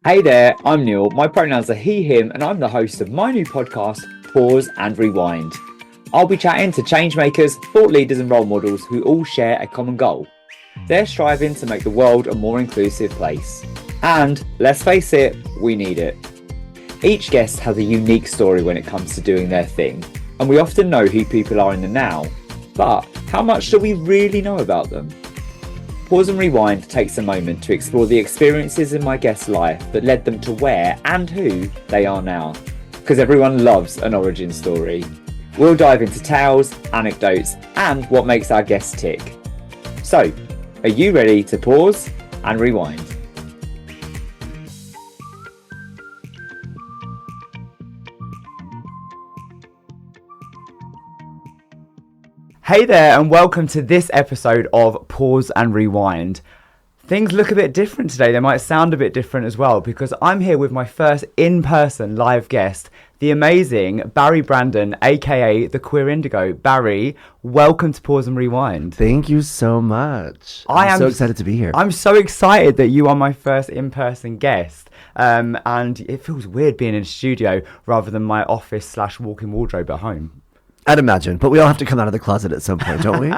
Hey there, I'm Neil. My pronouns are he, him, and I'm the host of my new podcast, Pause and Rewind. I'll be chatting to changemakers, thought leaders, and role models who all share a common goal. They're striving to make the world a more inclusive place. And let's face it, we need it. Each guest has a unique story when it comes to doing their thing, and we often know who people are in the now. But how much do we really know about them? Pause and Rewind takes a moment to explore the experiences in my guest's life that led them to where and who they are now. Because everyone loves an origin story. We'll dive into tales, anecdotes, and what makes our guests tick. So, are you ready to pause and rewind? Hey there, and welcome to this episode of Pause and Rewind. Things look a bit different today. They might sound a bit different as well, because I'm here with my first in-person live guest, the amazing Barry Brandon, aka the Queer Indigo. Barry, welcome to Pause and Rewind. Thank you so much. I'm so excited to be here. I'm so excited that you are my first in-person guest. And it feels weird being in a studio rather than my office/walk-in wardrobe at home. I'd imagine, but we all have to come out of the closet at some point, don't we?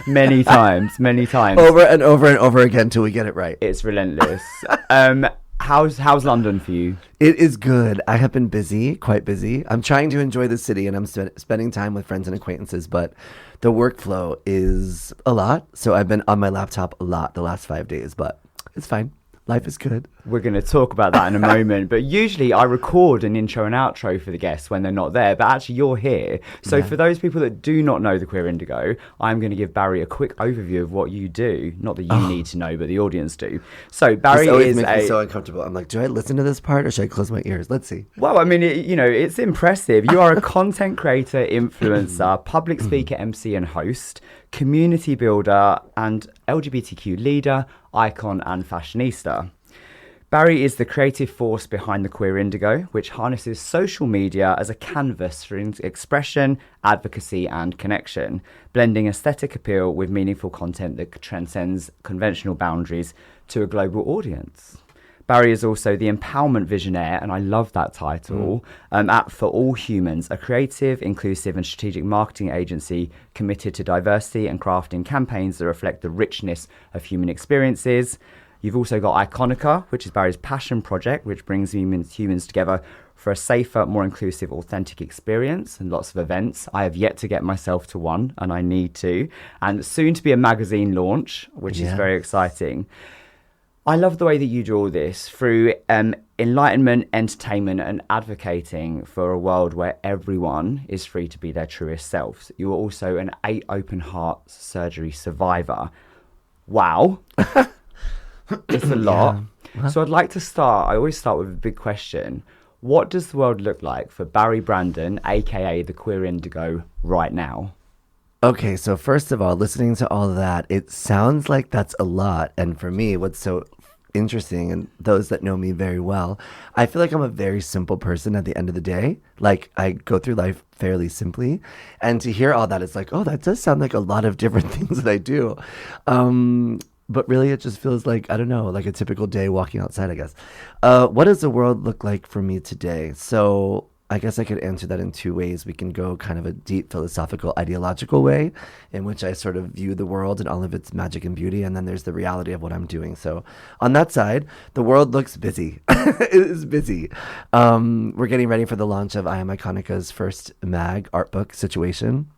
Many times. Over and over and over again till we get it right. It's relentless. How's London for you? It is good. I have been busy, quite busy. I'm trying to enjoy the city and I'm spending time with friends and acquaintances, but the workflow is a lot. So I've been on my laptop a lot the last 5 days, but it's fine. Life is good. We're going to talk about that in a moment. But usually I record an intro and outro for the guests when they're not there. But actually you're here. So for those people that do not know the Queer Indigo, I'm going to give Barry a quick overview of what you do. Not that you need to know, but the audience do. So Barry always makes me so uncomfortable. I'm like, do I listen to this part or should I close my ears? Let's see. Well, I mean, it's impressive. You are a content creator, influencer, public speaker, MC and host, community builder, and LGBTQ leader, icon and fashionista. Barry is the creative force behind the Queer Indigo, which harnesses social media as a canvas for expression, advocacy and connection, blending aesthetic appeal with meaningful content that transcends conventional boundaries to a global audience. Barry is also the empowerment visionaire, and I love that title, at For All Humans, a creative, inclusive and strategic marketing agency committed to diversity and crafting campaigns that reflect the richness of human experiences. You've also got Iconica, which is Barry's passion project, which brings humans together for a safer, more inclusive, authentic experience and lots of events. I have yet to get myself to one, and I need to. And soon to be a magazine launch, which is very exciting. I love the way that you do all this through enlightenment, entertainment, and advocating for a world where everyone is free to be their truest selves. You are also an 8 open heart surgery survivor. Wow. It's a lot. Yeah. So I'd like to start, I always start with a big question. What does the world look like for Barry Brandon, aka the Queer Indigo, right now? Okay, so first of all, listening to all of that, it sounds like that's a lot. And for me, what's so interesting, and those that know me very well, I feel like I'm a very simple person at the end of the day. Like, I go through life fairly simply. And to hear all that, it's like, oh, that does sound like a lot of different things that I do. But really, it just feels like, I don't know, like a typical day walking outside, I guess. What does the world look like for me today? So I guess I could answer that in 2 ways. We can go kind of a deep philosophical, ideological way in which I sort of view the world and all of its magic and beauty. And then there's the reality of what I'm doing. So on that side, the world looks busy. It is busy. We're getting ready for the launch of I Am Iconica's first mag art book, Situation.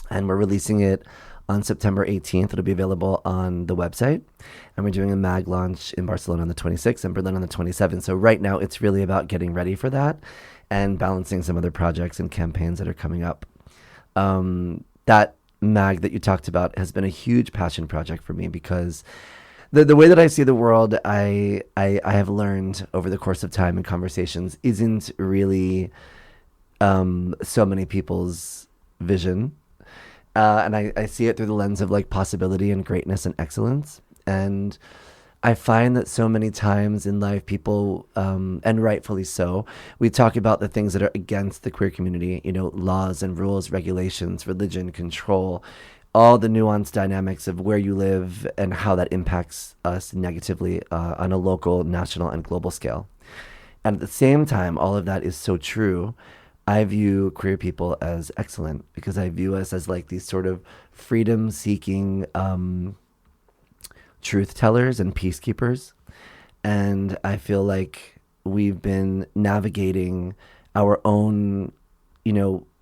And we're releasing it on September 18th. It'll be available on the website. And we're doing a mag launch in Barcelona on the 26th and Berlin on the 27th. So right now, it's really about getting ready for that and balancing some other projects and campaigns that are coming up. That mag that you talked about has been a huge passion project for me because the way that I see the world, I have learned over the course of time and conversations isn't really so many people's vision. And I see it through the lens of like possibility and greatness and excellence. And I find that so many times in life, people, and rightfully so, we talk about the things that are against the queer community, you know, laws and rules, regulations, religion, control, all the nuanced dynamics of where you live and how that impacts us negatively on a local, national, and global scale. And at the same time, all of that is so true. I view queer people as excellent because I view us as like these sort of freedom-seeking truth tellers and peacekeepers. And I feel like we've been navigating our own,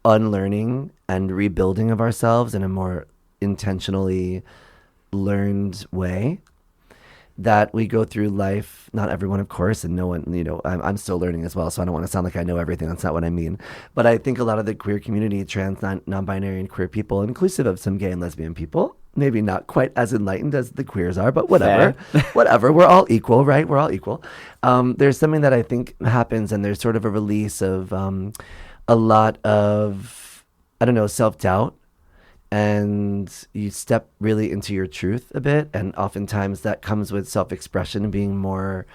unlearning and rebuilding of ourselves in a more intentionally learned way. That we go through life, not everyone, of course, and no one, I'm still learning as well, so I don't want to sound like I know everything. That's not what I mean. But I think a lot of the queer community, trans, non-binary, and queer people, inclusive of some gay and lesbian people, maybe not quite as enlightened as the queers are, but whatever. Whatever. We're all equal, right? We're all equal. There's something that I think happens, and there's sort of a release of a lot of, self-doubt. And you step really into your truth a bit. And oftentimes that comes with self-expression being more,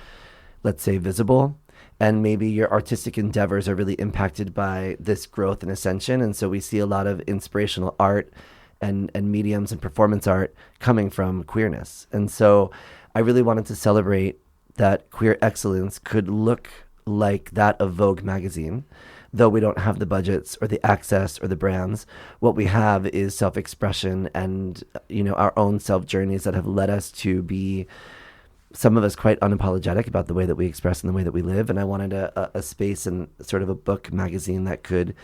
let's say, visible. And maybe your artistic endeavors are really impacted by this growth and ascension. And so we see a lot of inspirational art and mediums and performance art coming from queerness. And so I really wanted to celebrate that queer excellence could look like that of Vogue magazine. Though we don't have the budgets or the access or the brands, what we have is self-expression and, our own self-journeys that have led us to be, some of us, quite unapologetic about the way that we express and the way that we live. And I wanted a space and sort of a book magazine that could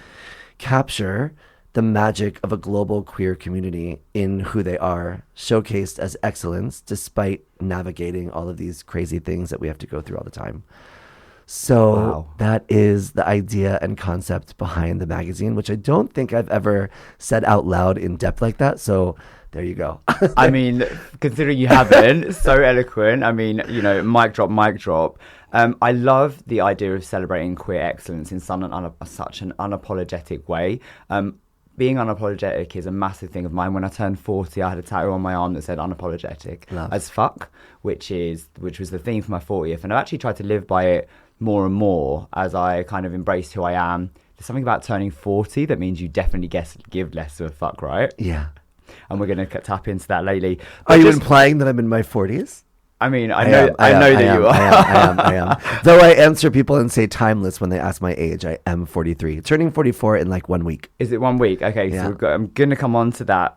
capture the magic of a global queer community in who they are, showcased as excellence, despite navigating all of these crazy things that we have to go through all the time. So Wow. That is the idea and concept behind the magazine, which I don't think I've ever said out loud in depth like that. So there you go. I mean, considering you haven't, so eloquent. I mean, mic drop, mic drop. I love the idea of celebrating queer excellence in such an unapologetic way. Being unapologetic is a massive thing of mine. When I turned 40, I had a tattoo on my arm that said unapologetic as fuck, which was the theme for my 40th. And I've actually tried to live by it more and more as I kind of embraced who I am. There's something about turning 40 that means you definitely give less of a fuck, right? Yeah. And we're going to tap into that lately. Are you implying that I'm in my 40s? I mean, I know that you are. I am. Though I answer people and say timeless when they ask my age. I am 43, turning 44 in like 1 week. Is it 1 week? Okay, Yeah. so I'm going to come on to that.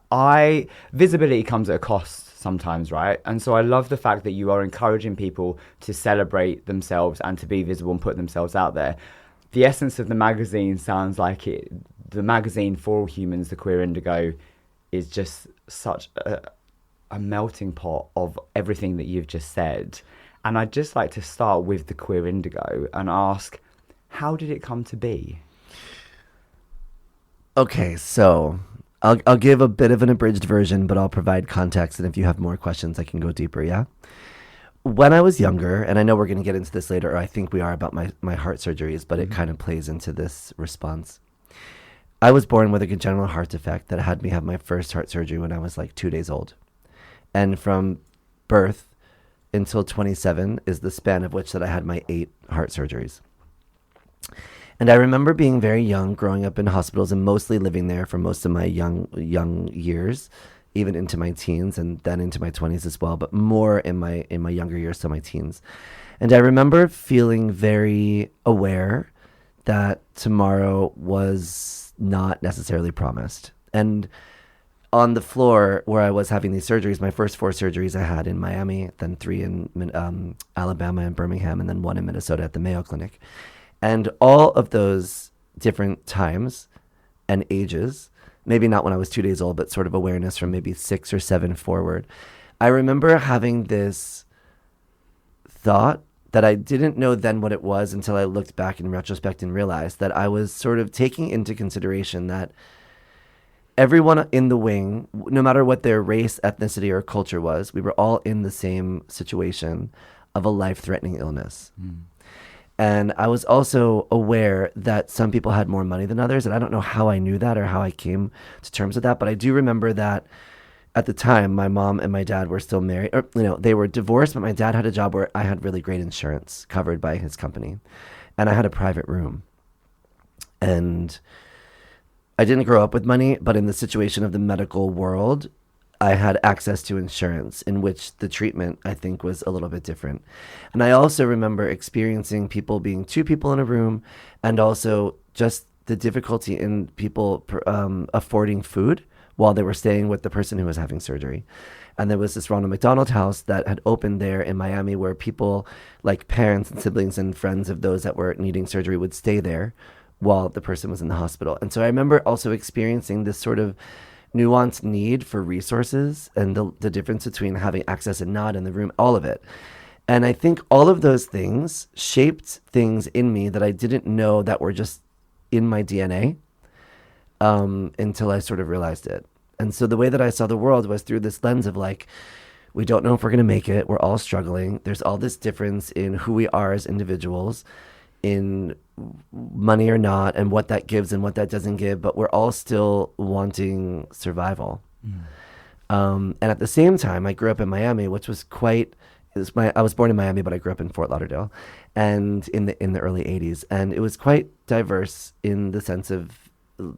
Visibility comes at a cost sometimes, right? And so I love the fact that you are encouraging people to celebrate themselves and to be visible and put themselves out there. The essence of the magazine sounds like it. The magazine for all humans, the Queer Indigo, is just such a melting pot of everything that you've just said. And I'd just like to start with the Queer Indigo and ask, how did it come to be? Okay, so I'll give a bit of an abridged version, but I'll provide context. And if you have more questions, I can go deeper, yeah? When I was younger, and I know we're going to get into this later, or I think we are, about my heart surgeries, but it kind of plays into this response. I was born with a congenital heart defect that had me have my first heart surgery when I was like 2 days old. And from birth until 27 is the span of which that I had my 8 heart surgeries. And I remember being very young, growing up in hospitals and mostly living there for most of my young years, even into my teens and then into my 20s as well, but more in my younger years, so my teens. And I remember feeling very aware that tomorrow was not necessarily promised. And on the floor where I was having these surgeries, my first 4 surgeries I had in Miami, then 3 in Alabama and Birmingham, and then 1 in Minnesota at the Mayo Clinic. And all of those different times and ages, maybe not when I was 2 days old, but sort of awareness from maybe 6 or 7 forward, I remember having this thought that I didn't know then what it was until I looked back in retrospect and realized that I was sort of taking into consideration that everyone in the wing, no matter what their race, ethnicity, or culture was, we were all in the same situation of a life-threatening illness. And I was also aware that some people had more money than others. And I don't know how I knew that or how I came to terms with that. But I do remember that at the time, my mom and my dad were still married. Or, they were divorced, but my dad had a job where I had really great insurance covered by his company. And I had a private room. And I didn't grow up with money, but in the situation of the medical world, I had access to insurance in which the treatment, I think, was a little bit different. And I also remember experiencing people being two people in a room, and also just the difficulty in people affording food while they were staying with the person who was having surgery. And there was this Ronald McDonald House that had opened there in Miami where people, like parents and siblings and friends of those that were needing surgery, would stay there while the person was in the hospital. And so I remember also experiencing this sort of nuanced need for resources and the difference between having access and not in the room, all of it. And I think all of those things shaped things in me that I didn't know that were just in my DNA until I sort of realized it. And so the way that I saw the world was through this lens of like, we don't know if we're going to make it. We're all struggling. There's all this difference in who we are as individuals, in money or not, and what that gives and what that doesn't give, but we're all still wanting survival. And at the same time, I grew up in Miami, which was I was born in Miami, but I grew up in Fort Lauderdale, and in the early 80s, and it was quite diverse in the sense of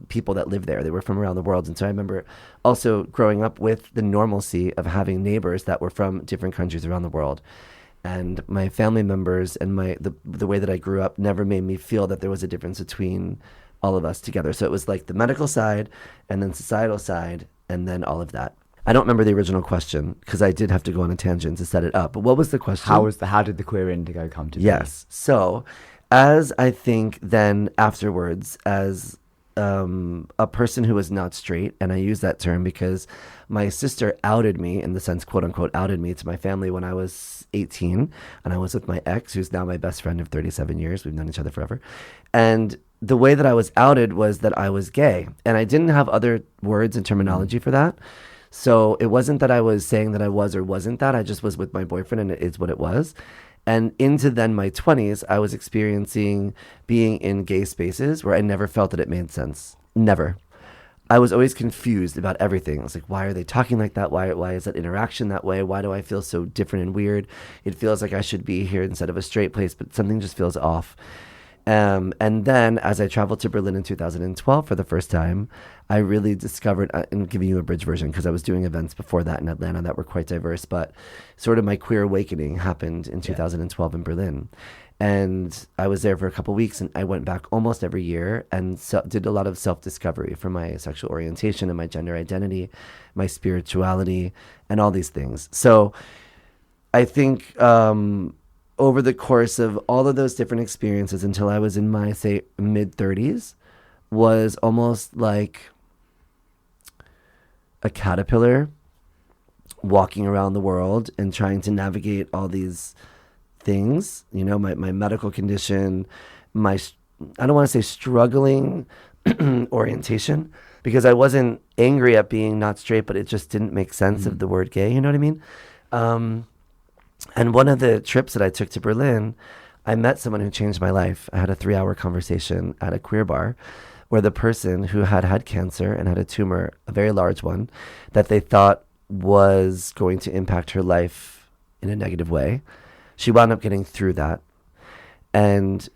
people that lived there. They were from around the world. And so I remember also growing up with the normalcy of having neighbors that were from different countries around the world. And my family members and the way that I grew up never made me feel that there was a difference between all of us together. So it was like the medical side and then societal side and then all of that. I don't remember the original question because I did have to go on a tangent to set it up. But what was the question? How did the Queer Indigo come to be? Yes. So as I think then afterwards, as a person who was not straight, and I use that term because my sister outed me, in the sense, quote unquote, outed me to my family when I was 18, and I was with my ex, who's now my best friend of 37 years. We've known each other forever. And the way that I was outed was that I was gay, and I didn't have other words and terminology for that. So it wasn't that I was saying that I was or wasn't that. I just was with my boyfriend, and it is what it was. And into then my 20s, I was experiencing being in gay spaces where I never felt that it made sense. Never. I was always confused about everything. I was like, why are they talking like that? Why is that interaction that way? Why do I feel so different and weird? It feels like I should be here instead of a straight place, but something just feels off. And then as I traveled to Berlin in 2012 for the first time, I really discovered, and giving you a bridge version, because I was doing events before that in Atlanta that were quite diverse, but sort of my queer awakening happened in 2012 in Berlin. And I was there for a couple of weeks, and I went back almost every year and did a lot of self-discovery for my sexual orientation and my gender identity, my spirituality, and all these things. So I think over the course of all of those different experiences until I was in my, say, mid-30s, was almost like a caterpillar walking around the world and trying to navigate all these things, you know, my medical condition, I don't want to say struggling orientation, because I wasn't angry at being not straight, but it just didn't make sense of the word gay, you know what I mean? And one of the trips that I took to Berlin, I met someone who changed my life. I had a 3-hour conversation at a queer bar where the person who had cancer and had a tumor, a very large one, that they thought was going to impact her life in a negative way. She wound up getting through that. And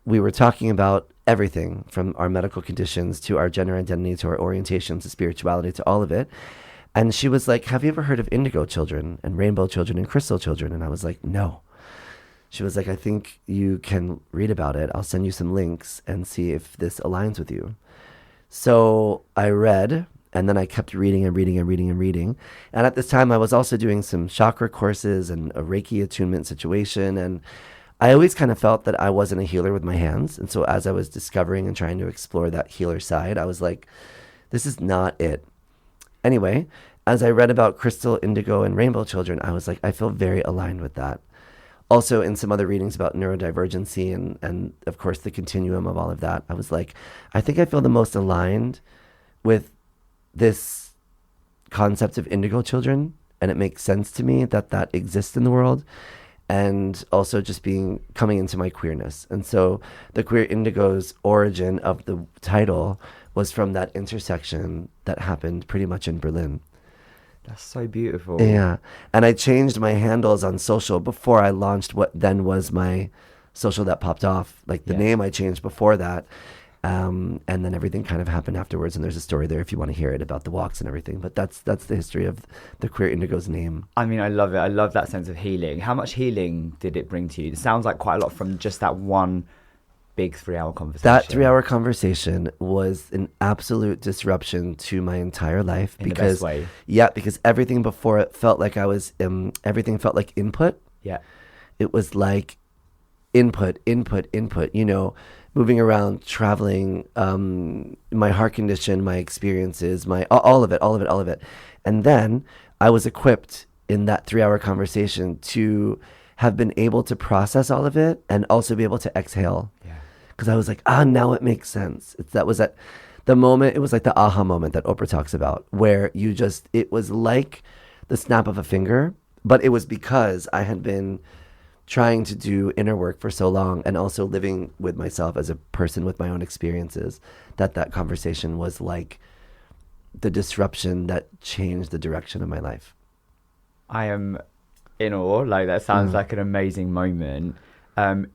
we were talking about everything from our medical conditions to our gender identity to our orientation to spirituality to all of it. And she was like, have you ever heard of indigo children and rainbow children and crystal children? And I was like, no. She was like, I think you can read about it. I'll send you some links and see if this aligns with you. So I read, and then I kept reading and reading and reading and reading. And at this time, I was also doing some chakra courses and a Reiki attunement situation. And I always kind of felt that I wasn't a healer with my hands. And so as I was discovering and trying to explore that healer side, I was like, this is not it. Anyway, as I read about crystal, indigo, and rainbow children, I was like, I feel very aligned with that. Also, in some other readings about neurodivergency and of course, the continuum of all of that, I was like, I think I feel the most aligned with this concept of indigo children, and it makes sense to me that that exists in the world, and also just coming into my queerness. And so the Queer Indigo's origin of the title was from that intersection that happened pretty much in Berlin. That's so beautiful. Yeah. And I changed my handles on social before I launched what then was my social that popped off. Like the name I changed before that. And then everything kind of happened afterwards, and there's a story there if you want to hear it about the walks and everything. But that's the history of the Queer Indigo's name. I mean, I love it. I love that sense of healing. How much healing did it bring to you? It sounds like quite a lot from just that one big 3-hour conversation. That 3-hour conversation was an absolute disruption to my entire life. In the best way. Yeah, because everything before it felt like everything felt like input. Yeah. It was like input, moving around, traveling, my heart condition, my experiences, all of it. And then I was equipped in that 3-hour conversation to have been able to process all of it and also be able to exhale. Yeah. Because I was like, now it makes sense. It was like the aha moment that Oprah talks about, where it was like the snap of a finger, but it was because I had been trying to do inner work for so long and also living with myself as a person with my own experiences, that conversation was like the disruption that changed the direction of my life. I am in awe. Like, that sounds like an amazing moment.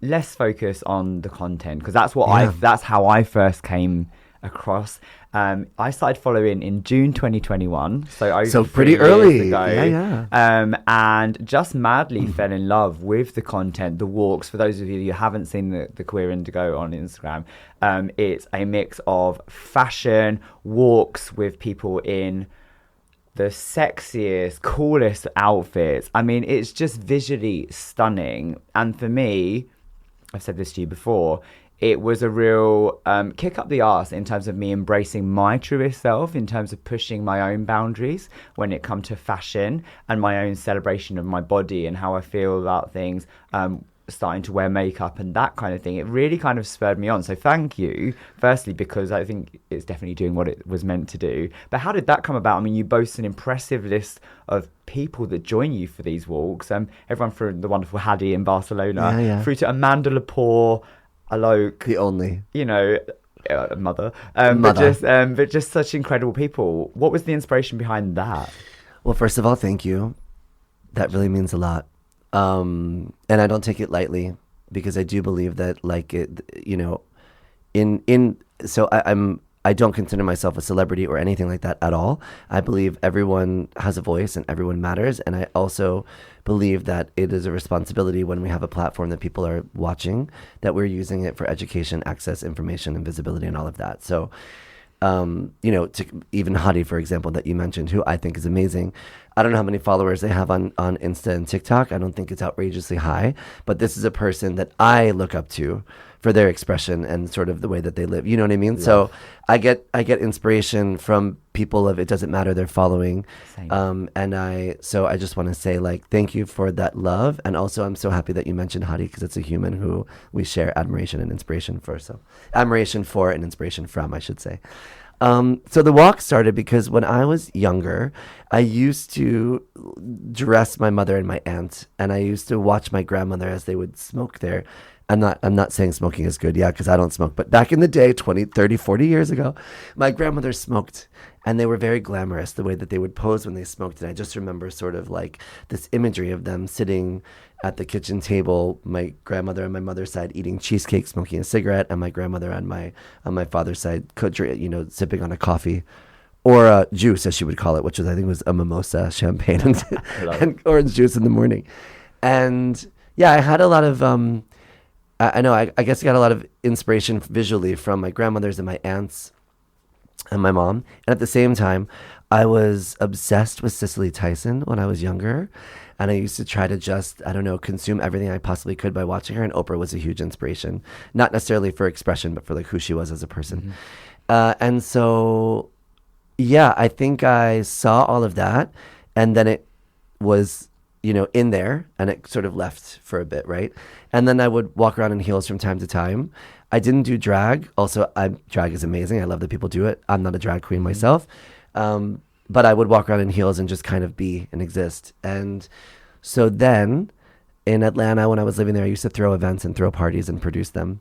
Let's focus on the content, because that's how I first came across. I started following in June 2021, so pretty 3 years early ago. Yeah. And just madly fell in love with the content, the walks. For those of you who haven't seen the Queer Indigo on Instagram, it's a mix of fashion walks with people in the sexiest, coolest outfits. I mean, it's just visually stunning. And for me, I've said this to you before, it was a real kick up the arse in terms of me embracing my truest self, in terms of pushing my own boundaries when it comes to fashion and my own celebration of my body and how I feel about things, starting to wear makeup and that kind of thing. It really kind of spurred me on. So thank you, firstly, because I think it's definitely doing what it was meant to do. But how did that come about? I mean, you boast an impressive list of people that join you for these walks. Everyone from the wonderful Hadi in Barcelona through to Amanda Lepore, Alok, the only, mother. But just such incredible people. What was the inspiration behind that? Well, first of all, thank you. That really means a lot. And I don't take it lightly, because I do believe that, I don't consider myself a celebrity or anything like that at all. I believe everyone has a voice and everyone matters. And I also believe that it is a responsibility, when we have a platform that people are watching, that we're using it for education, access, information, and visibility, and all of that. So, to even Hadi, for example, that you mentioned, who I think is amazing. I don't know how many followers they have on Insta and TikTok. I don't think it's outrageously high, but this is a person that I look up to for their expression and sort of the way that they live. You know what I mean? Yeah. So I get inspiration from people it doesn't matter their following. So I just want to say, thank you for that love. And also, I'm so happy that you mentioned Hadi, because it's a human who we share admiration and inspiration for. So admiration for and inspiration from, I should say. So the walk started because when I was younger, I used to dress my mother and my aunt, and I used to watch my grandmother as they would smoke there. I'm not saying smoking is good, because I don't smoke. But back in the day, 20, 30, 40 years ago, my grandmother smoked, and they were very glamorous, the way that they would pose when they smoked. And I just remember sort of like this imagery of them sitting at the kitchen table, my grandmother on my mother's side eating cheesecake, smoking a cigarette, and my grandmother on my father's side, sipping on a coffee or a juice, as she would call it, which I think was a mimosa, champagne, and orange juice in the morning. And yeah, I had a lot of I guess I got a lot of inspiration visually from my grandmothers and my aunts and my mom. And at the same time, I was obsessed with Cicely Tyson when I was younger. And I used to try to just, consume everything I possibly could by watching her. And Oprah was a huge inspiration, not necessarily for expression, but for who she was as a person. Mm-hmm. And so, I think I saw all of that. And then it was, in there, and it sort of left for a bit, right? And then I would walk around in heels from time to time. I didn't do drag. Also, drag is amazing. I love that people do it. I'm not a drag queen myself. But I would walk around in heels and just kind of be and exist. And so then in Atlanta, when I was living there, I used to throw events and throw parties and produce them.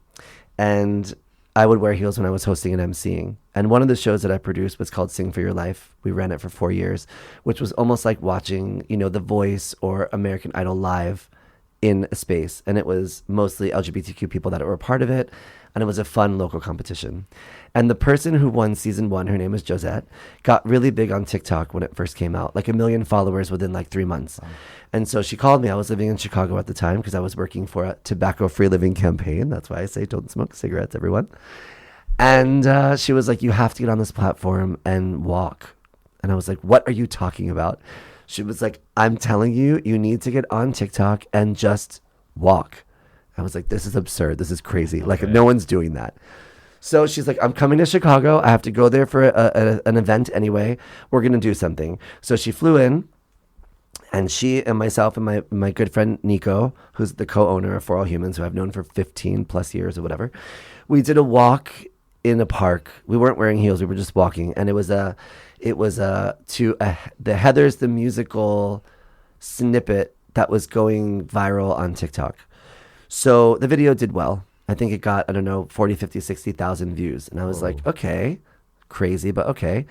And I would wear heels when I was hosting and emceeing. And one of the shows that I produced was called Sing for Your Life. We ran it for 4 years, which was almost like watching, The Voice or American Idol live in a space, and it was mostly LGBTQ people that were a part of it, and it was a fun local competition. And the person who won season 1, her name is Josette, got really big on TikTok when it first came out, like 1 million followers within like 3 months. Wow. And so she called me. I was living in Chicago at the time because I was working for a tobacco-free living campaign. That's why I say don't smoke cigarettes, everyone. And she was like, you have to get on this platform and walk. And I was like, what are you talking about? She was like, I'm telling you, you need to get on TikTok and just walk. I was like, this is absurd. This is crazy. Like, no one's doing that. So she's like, I'm coming to Chicago. I have to go there for an event anyway. We're going to do something. So she flew in, and she and myself and my good friend Nico, who's the co-owner of For All Humans, who I've known for 15 plus years or whatever, we did a walk in a park. We weren't wearing heels. We were just walking. And it was the Heathers the Musical snippet that was going viral on TikTok. So the video did well. I think it got, 40, 50, 60,000 views. And I was like, okay, crazy, but okay.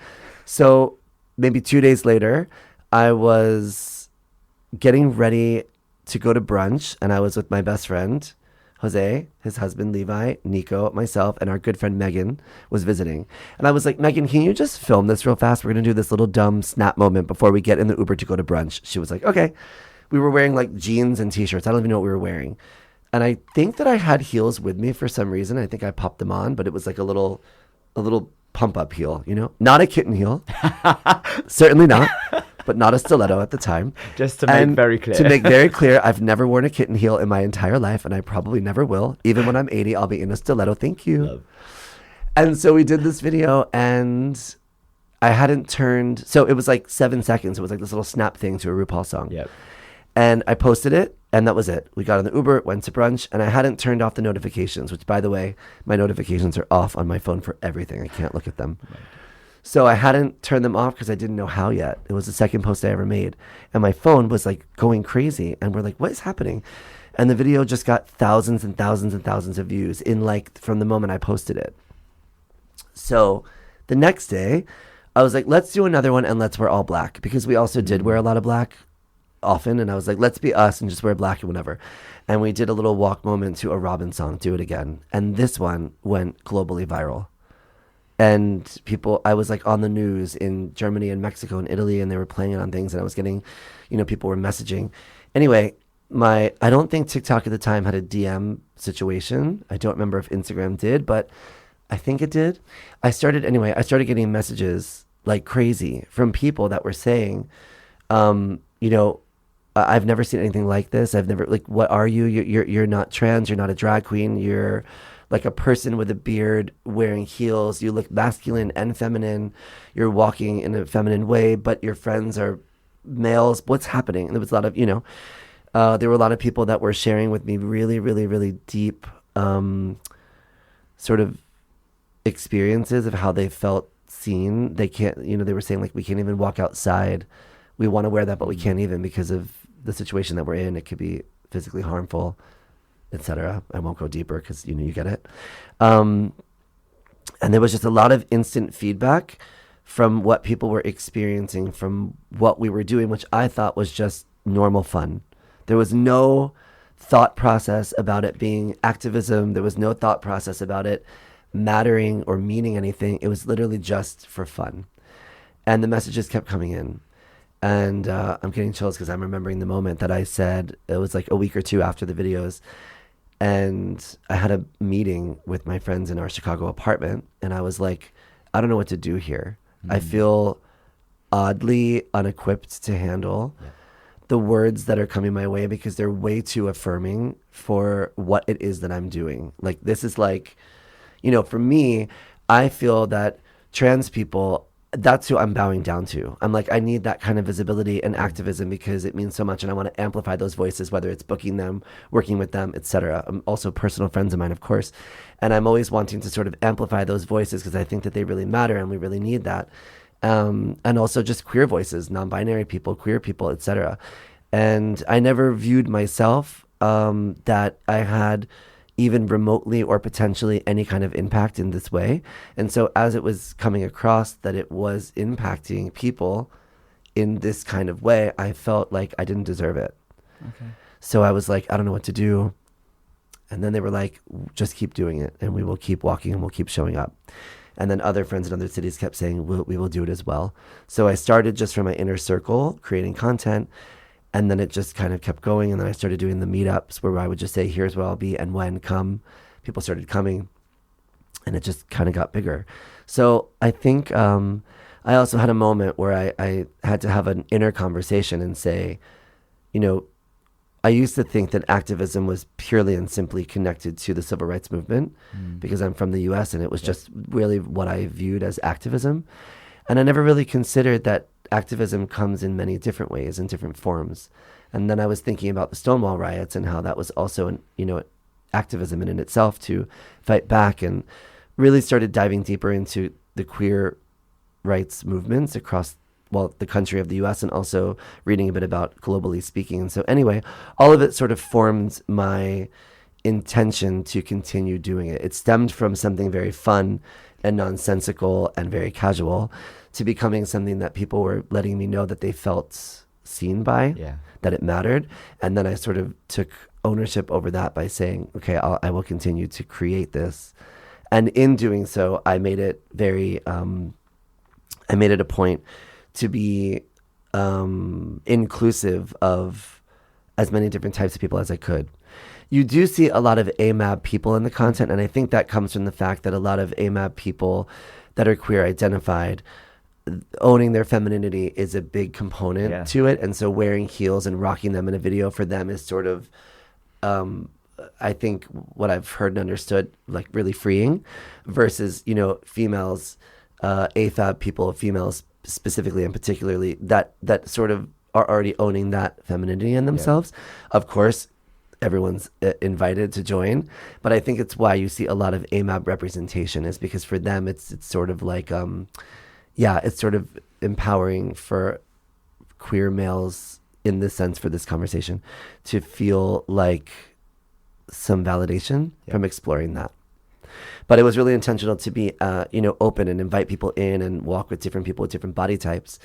So maybe 2 days later, I was getting ready to go to brunch, and I was with my best friend, Jose, his husband, Levi, Nico, myself, and our good friend Megan was visiting. And I was like, Megan, can you just film this real fast? We're going to do this little dumb snap moment before we get in the Uber to go to brunch. She was like, okay. We were wearing like jeans and t-shirts. I don't even know what we were wearing. And I think that I had heels with me for some reason. I think I popped them on, but it was like a little pump up heel, not a kitten heel. Certainly not, but not a stiletto at the time. Just to make very clear. To make very clear, I've never worn a kitten heel in my entire life, and I probably never will. Even when I'm 80, I'll be in a stiletto. Thank you. Love. And so we did this video, and I hadn't turned. So it was like 7 seconds. It was like this little snap thing to a RuPaul song. Yep. And I posted it, and that was it. We got on the Uber, went to brunch, and I hadn't turned off the notifications, which, by the way, my notifications are off on my phone for everything. I can't look at them. Right. So I hadn't turned them off because I didn't know how yet. It was the second post I ever made. And my phone was like going crazy. And we're like, what is happening? And the video just got thousands and thousands and thousands of views in like from the moment I posted it. So the next day, I was like, let's do another one and let's wear all black. Because we also did wear a lot of black often. And I was like, let's be us and just wear black and whatever. And we did a little walk moment to a Robin song, Do It Again. And this one went globally viral. And I was like on the news in Germany and Mexico and Italy, and they were playing it on things, and I was getting, people were messaging. Anyway, I don't think TikTok at the time had a DM situation. I don't remember if Instagram did, but I think it did. I started getting messages like crazy from people that were saying, I've never seen anything like this. I've never, like, what are you? You're not trans. You're not a drag queen. You're like a person with a beard wearing heels. You look masculine and feminine. You're walking in a feminine way, but your friends are males. What's happening? And there was a lot of, there were a lot of people that were sharing with me really, really, really deep sort of experiences of how they felt seen. They can't, they were saying like, we can't even walk outside. We want to wear that, but we can't even because of the situation that we're in. It could be physically harmful, etc. I won't go deeper because you get it. And there was just a lot of instant feedback from what people were experiencing from what we were doing, which I thought was just normal fun. There was no thought process about it being activism. There was no thought process about it mattering or meaning anything. It was literally just for fun. And the messages kept coming in. And I'm getting chills because I'm remembering the moment that I said, it was like a week or two after the videos. And I had a meeting with my friends in our Chicago apartment. And I was like, I don't know what to do here. Mm-hmm. I feel oddly unequipped to handle the words that are coming my way because they're way too affirming for what it is that I'm doing. Like, this is like, for me, I feel that trans people, that's who I'm bowing down to. I'm like, I need that kind of visibility and activism because it means so much, and I want to amplify those voices, whether it's booking them, working with them, etc. I'm also personal friends of mine, of course, and I'm always wanting to sort of amplify those voices because I think that they really matter and we really need that. And also just queer voices, non-binary people, queer people, etc. And I never viewed myself that I had even remotely or potentially any kind of impact in this way. And so as it was coming across that it was impacting people in this kind of way, I felt like I didn't deserve it. Okay. So I was like, I don't know what to do. And then they were like, just keep doing it, and we will keep walking and we'll keep showing up. And then other friends in other cities kept saying, we will do it as well. So I started just from my inner circle, creating content. And then it just kind of kept going. And then I started doing the meetups where I would just say, here's where I'll be and when, come. People started coming. And it just kind of got bigger. So I think I also had a moment where I had to have an inner conversation and say, you know, I used to think that activism was purely and simply connected to the civil rights movement because I'm from the US, and it was just really what I viewed as activism. And I never really considered that activism comes in many different ways, in different forms. And then I was thinking about the Stonewall riots and how that was also, activism in itself to fight back, and really started diving deeper into the queer rights movements across the country of the US, and also reading a bit about globally speaking. And so anyway, all of it sort of formed my intention to continue doing it. It stemmed from something very fun and nonsensical and very casual to becoming something that people were letting me know that they felt seen by, that it mattered. And then I sort of took ownership over that by saying, okay, I will continue to create this. And in doing so, I made it a point to be inclusive of as many different types of people as I could. You do see a lot of AMAB people in the content, and I think that comes from the fact that a lot of AMAB people that are queer identified, owning their femininity is a big component to it. And so wearing heels and rocking them in a video for them is sort of, I think what I've heard and understood, like really freeing, versus, females, AFAB people, females specifically and particularly, that sort of are already owning that femininity in themselves. Of course, everyone's invited to join, but I think it's why you see a lot of AMAB representation, is because for them it's sort of like it's sort of empowering for queer males in this sense, for this conversation, to feel like some validation from exploring that. But it was really intentional to be open and invite people in and walk with different people with different body types,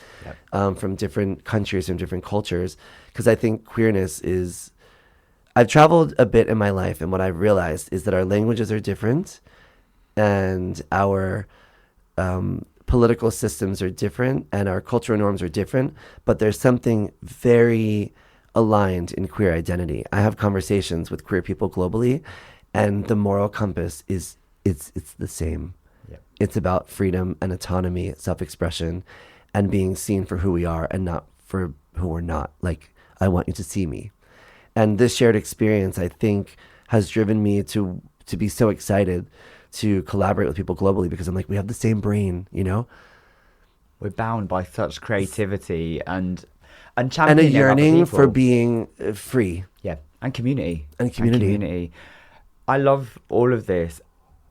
from different countries, from different cultures, because I think queerness is, I've traveled a bit in my life, and what I've realized is that our languages are different and our political systems are different and our cultural norms are different, but there's something very aligned in queer identity. I have conversations with queer people globally, and the moral compass is it's the same. It's about freedom and autonomy, self-expression, and being seen for who we are and not for who we're not. Like, I want you to see me. And this shared experience, I think, has driven me to be so excited to collaborate with people globally, because I'm like, we have the same brain, We're bound by such creativity and a championing yearning for being free. And community. And community. I love all of this.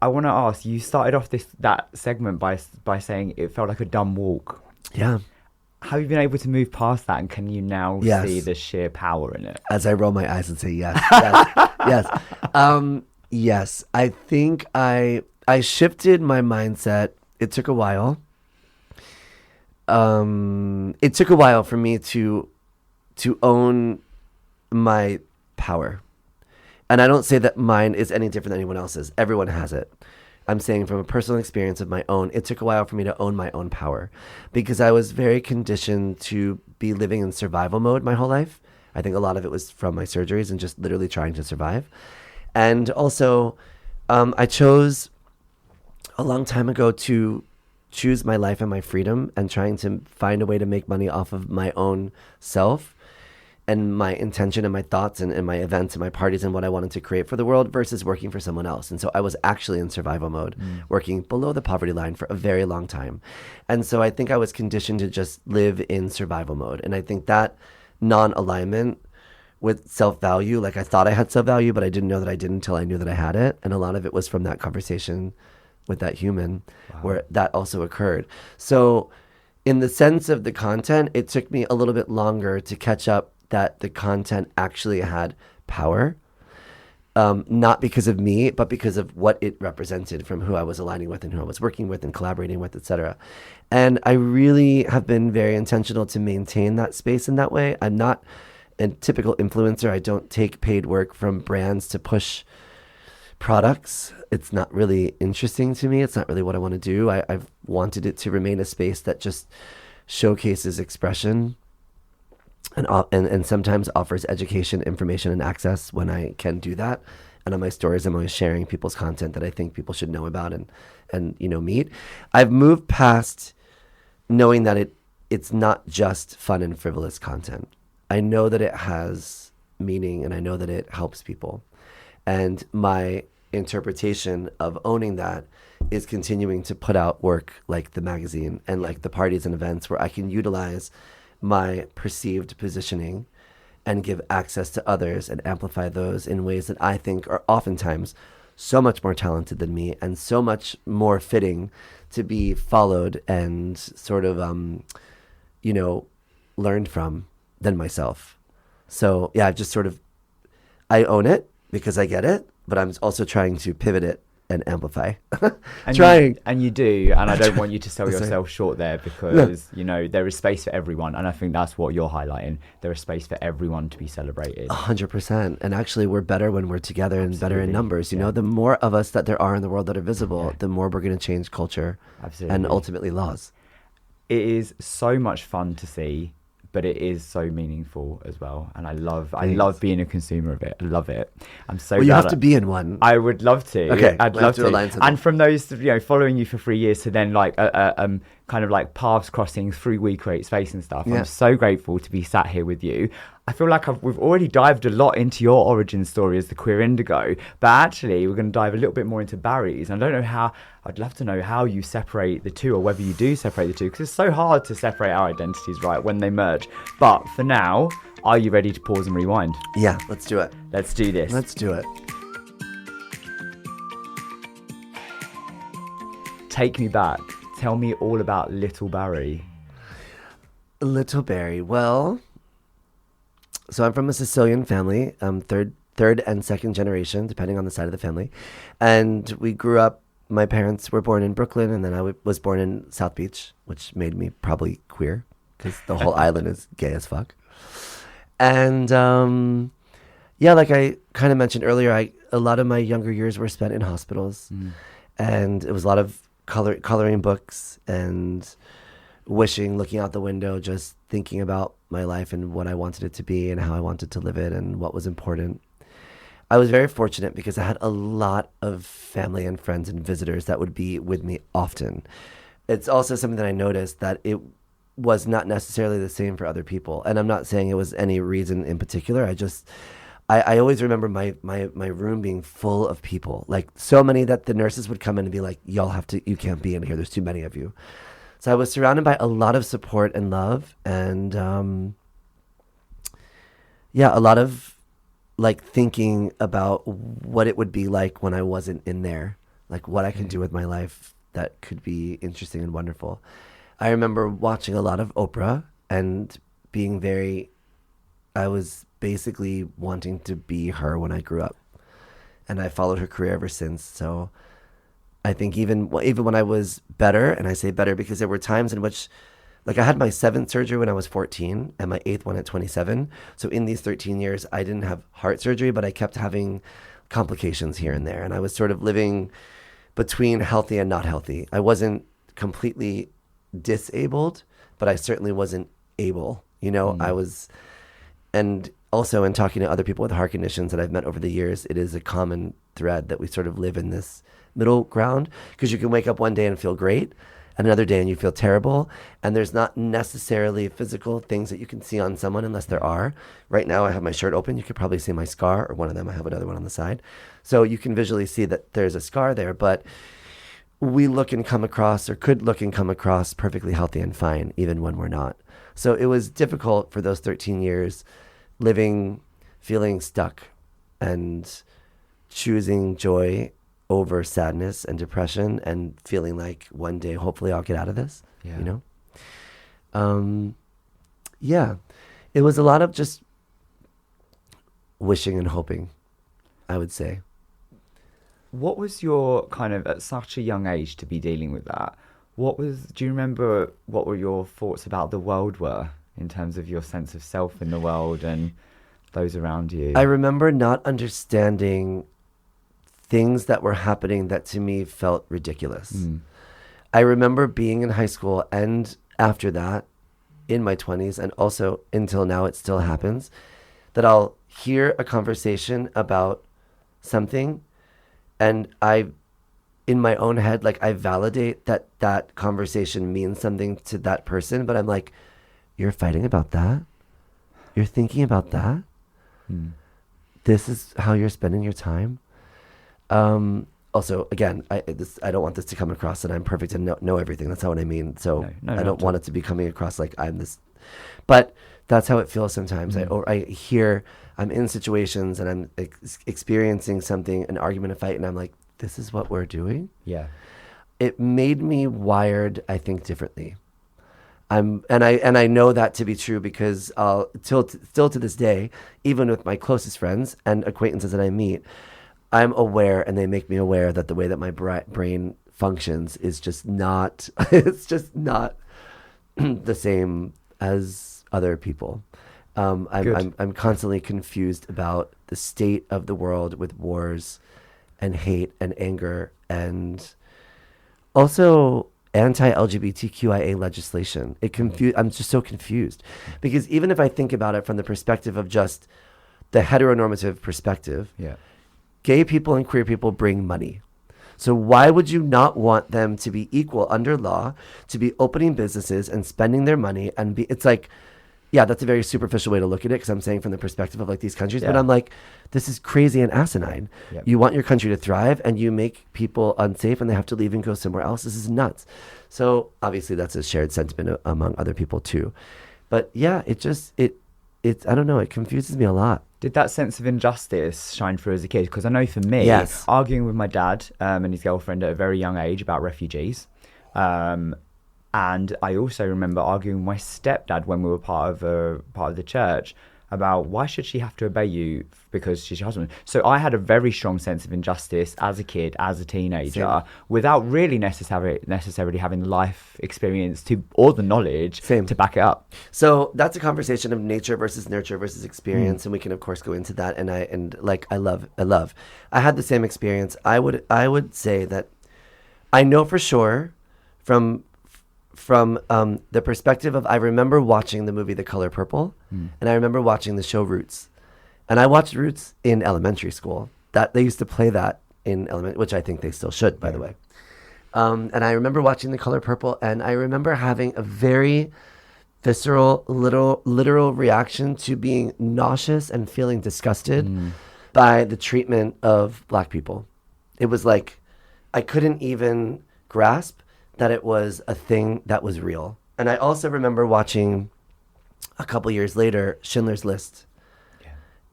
I want to ask, you started off that segment by saying it felt like a dumb walk. Yeah. Have you been able to move past that, and can you now see the sheer power in it? As I roll my eyes and say yes. Yes. Yes. I think I shifted my mindset. It took a while. It took a while for me to own my power. And I don't say that mine is any different than anyone else's. Everyone has it. I'm saying from a personal experience of my own, it took a while for me to own my own power, because I was very conditioned to be living in survival mode my whole life. I think a lot of it was from my surgeries and just literally trying to survive. And also, I chose a long time ago to choose my life and my freedom, and trying to find a way to make money off of my own self and my intention and my thoughts and my events and my parties and what I wanted to create for the world, versus working for someone else. And so I was actually in survival mode, working below the poverty line for a very long time. And so I think I was conditioned to just live in survival mode. And I think that non-alignment with self-value, like I thought I had self-value, but I didn't know that I didn't until I knew that I had it. And a lot of it was from that conversation with that human, where that also occurred. So in the sense of the content, it took me a little bit longer to catch up that the content actually had power, not because of me, but because of what it represented from who I was aligning with and who I was working with and collaborating with, etc. And I really have been very intentional to maintain that space in that way. I'm not a typical influencer. I don't take paid work from brands to push products. It's not really interesting to me. It's not really what I want to do. I've wanted it to remain a space that just showcases expression and sometimes offers education, information, and access when I can do that. And on my stories, I'm always sharing people's content that I think people should know about and meet. I've moved past knowing that it's not just fun and frivolous content. I know that it has meaning, and I know that it helps people. And my interpretation of owning that is continuing to put out work like the magazine and like the parties and events where I can utilize my perceived positioning and give access to others and amplify those in ways that I think are oftentimes so much more talented than me and so much more fitting to be followed and sort of, learned from than myself. So yeah, I own it because I get it, but I'm also trying to pivot it and amplify. And you do, and I don't want you to sell yourself short there because there is space for everyone, and I think that's what you're highlighting. There is space for everyone to be celebrated. 100%. And actually, we're better when we're together and better in numbers. You know, the more of us that there are in the world that are visible, the more we're going to change culture and ultimately laws. It is so much fun to see, but it is so meaningful as well, and I love being a consumer of it. I love it. I'm so glad you have to be in one. I would love to. Okay, I'd love to. And from those, following you for 3 years to then kind of like paths crossing through We Create Space and stuff. I'm so grateful to be sat here with you. I feel like we've already dived a lot into your origin story as the Queer Indigo, but actually we're going to dive a little bit more into Barry's. And I don't know how. I'd love to know how you separate the two, or whether you do separate the two, because it's so hard to separate our identities, right, when they merge. But for now, are you ready to pause and rewind? Yeah, let's do it. Let's do this. Let's do it. Take me back. Tell me all about Little Barry. Little Barry. Well, so I'm from a Sicilian family, third and second generation, depending on the side of the family. And we grew up, my parents were born in Brooklyn, and then I was born in South Beach, which made me probably queer, because the whole island is gay as fuck. And like I kind of mentioned earlier, a lot of my younger years were spent in hospitals. And it was a lot of coloring books and looking out the window, just thinking about my life and what I wanted it to be and how I wanted to live it and what was important. I was very fortunate because I had a lot of family and friends and visitors that would be with me often. It's also something that I noticed that it was not necessarily the same for other people. And I'm not saying it was any reason in particular. I always remember my room being full of people, like so many that the nurses would come in and be like, you can't be in here. There's too many of you. So I was surrounded by a lot of support and love, and a lot of like thinking about what it would be like when I wasn't in there, like what I can do with my life that could be interesting and wonderful. I remember watching a lot of Oprah and I was basically wanting to be her when I grew up, and I followed her career ever since. So I think even when I was better, and I say better because there were times in which, like, I had my 7th surgery when I was 14 and my 8th one at 27. So in these 13 years, I didn't have heart surgery, but I kept having complications here and there. And I was sort of living between healthy and not healthy. I wasn't completely disabled, but I certainly wasn't able. I was, and also in talking to other people with heart conditions that I've met over the years, it is a common thread that we sort of live in this middle ground, because you can wake up one day and feel great, and another day and you feel terrible, and there's not necessarily physical things that you can see on someone unless there are. Right now I have my shirt open. You could probably see my scar, or one of them. I have another one on the side, so you can visually see that there's a scar there, but we look and come across, or could look and come across, perfectly healthy and fine even when we're not. So it was difficult for those 13 years living, feeling stuck, and choosing joy over sadness and depression, and feeling like one day hopefully I'll get out of this. It was a lot of just wishing and hoping, I would say. What was your kind of, at such a young age, to be dealing with that? Do you remember what were your thoughts about the world were in terms of your sense of self in the world and those around you? I remember not understanding things that were happening that to me felt ridiculous. I remember being in high school and after that, in my 20s, and also until now it still happens, that I'll hear a conversation about something and in my own head, like I validate that that conversation means something to that person, but I'm like, you're fighting about that? You're thinking about that? This is how you're spending your time? Also, again, I don't want this to come across that I'm perfect and know everything. That's not what I mean. So I don't want it to be coming across like I'm this. But that's how it feels sometimes. I'm in situations and I'm experiencing something, an argument, a fight, and I'm like, this is what we're doing? Yeah. It made me wired, I think, differently. And I know that to be true because still to this day, even with my closest friends and acquaintances that I meet, I'm aware, and they make me aware that the way that my brain functions is just not, it's just not the same as other people. I'm constantly confused about the state of the world with wars and hate and anger and also anti-LGBTQIA legislation. I'm just so confused because even if I think about it from the perspective of just the heteronormative perspective, gay people and queer people bring money. So why would you not want them to be equal under law, to be opening businesses and spending their money and it's like, yeah, that's a very superficial way to look at it because I'm saying from the perspective of like these countries, but I'm like, this is crazy and asinine. You want your country to thrive and you make people unsafe and they have to leave and go somewhere else. This is nuts. So obviously that's a shared sentiment among other people too. But yeah, I don't know, it confuses me a lot. Did that sense of injustice shine through as a kid? Because I know for me, arguing with my dad and his girlfriend at a very young age about refugees. And I also remember arguing with my stepdad when we were part of the church about why should she have to obey you because she's your husband. So I had a very strong sense of injustice as a kid, as a teenager, without really necessarily having life experience or the knowledge to back it up. So that's a conversation of nature versus nurture versus experience, and we can of course go into that. I love. I had the same experience. I would say that I know for sure from the perspective of, I remember watching the movie The Color Purple, and I remember watching the show Roots. And I watched Roots in elementary school. That they used to play that in elementary, which I think they still should, by the way. And I remember watching The Color Purple, and I remember having a very visceral, literal reaction to being nauseous and feeling disgusted by the treatment of Black people. It was like, I couldn't even grasp that it was a thing that was real. And I also remember watching a couple years later Schindler's List.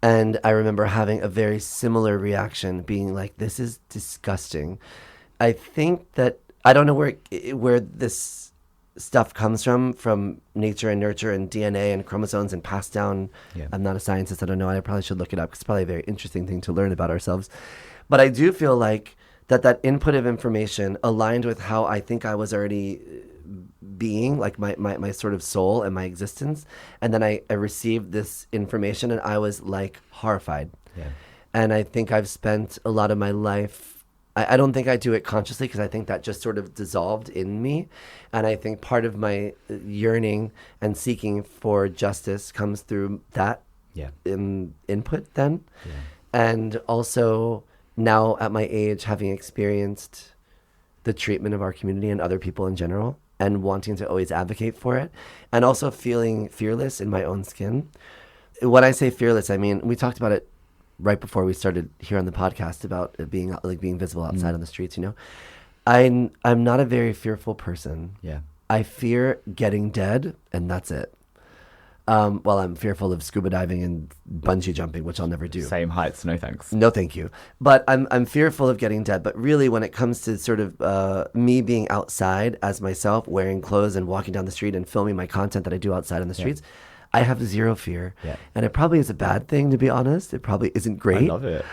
And I remember having a very similar reaction, being like, this is disgusting. I think that, I don't know where this stuff comes from nature and nurture and DNA and chromosomes and passed down. I'm not a scientist, I don't know, I probably should look it up because it's probably a very interesting thing to learn about ourselves. But I do feel like that input of information aligned with how I think I was already being, like my sort of soul and my existence. And then I received this information and I was like horrified. And I think I've spent a lot of my life, I don't think I do it consciously because I think that just sort of dissolved in me. And I think part of my yearning and seeking for justice comes through that input then. And also, now at my age, having experienced the treatment of our community and other people in general and wanting to always advocate for it and also feeling fearless in my own skin. When I say fearless, I mean, we talked about it right before we started here on the podcast about it being visible outside on the streets, you know. I'm not a very fearful person. I fear getting dead and that's it. Well, I'm fearful of scuba diving and bungee jumping, which I'll never do. Same heights, no thanks. No, thank you. But I'm fearful of getting dead. But really, when it comes to sort of me being outside as myself, wearing clothes and walking down the street and filming my content that I do outside on the streets, I have zero fear. And it probably is a bad thing, to be honest. It probably isn't great. I love it.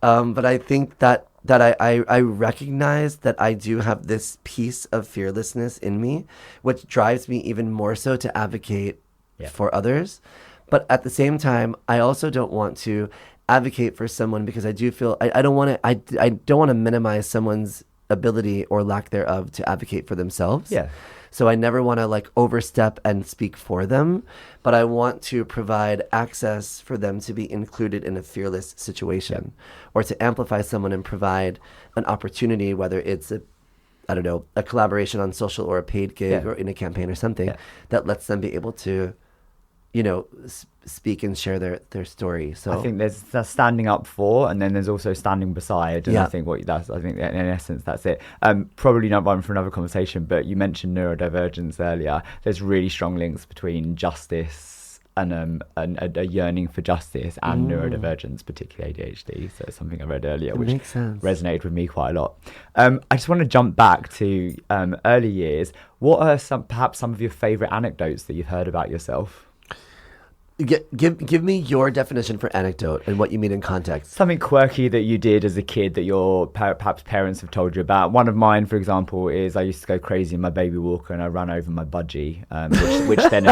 But I think that I recognize that I do have this piece of fearlessness in me, which drives me even more so to advocate for others. But at the same time, I also don't want to advocate for someone because I do feel I don't want to I don't want to minimize someone's ability or lack thereof to advocate for themselves. Yeah. So I never want to like overstep and speak for them, but I want to provide access for them to be included in a fearless situation, or to amplify someone and provide an opportunity, whether it's a collaboration on social or a paid gig or in a campaign or something that lets them be able to, speak and share their story. So I think there's standing up for, and then there's also standing beside. And I think in essence that's it. Probably not one for another conversation, but you mentioned neurodivergence earlier. There's really strong links between justice and a yearning for justice and neurodivergence, particularly ADHD. So it's something I read earlier, which makes sense. Resonated with me quite a lot. I just want to jump back to early years. What are perhaps some of your favourite anecdotes that you've heard about yourself? Give me your definition for anecdote and what you mean in context. Something quirky that you did as a kid that your perhaps parents have told you about. One of mine, for example, is I used to go crazy in my baby walker and I ran over my budgie, which then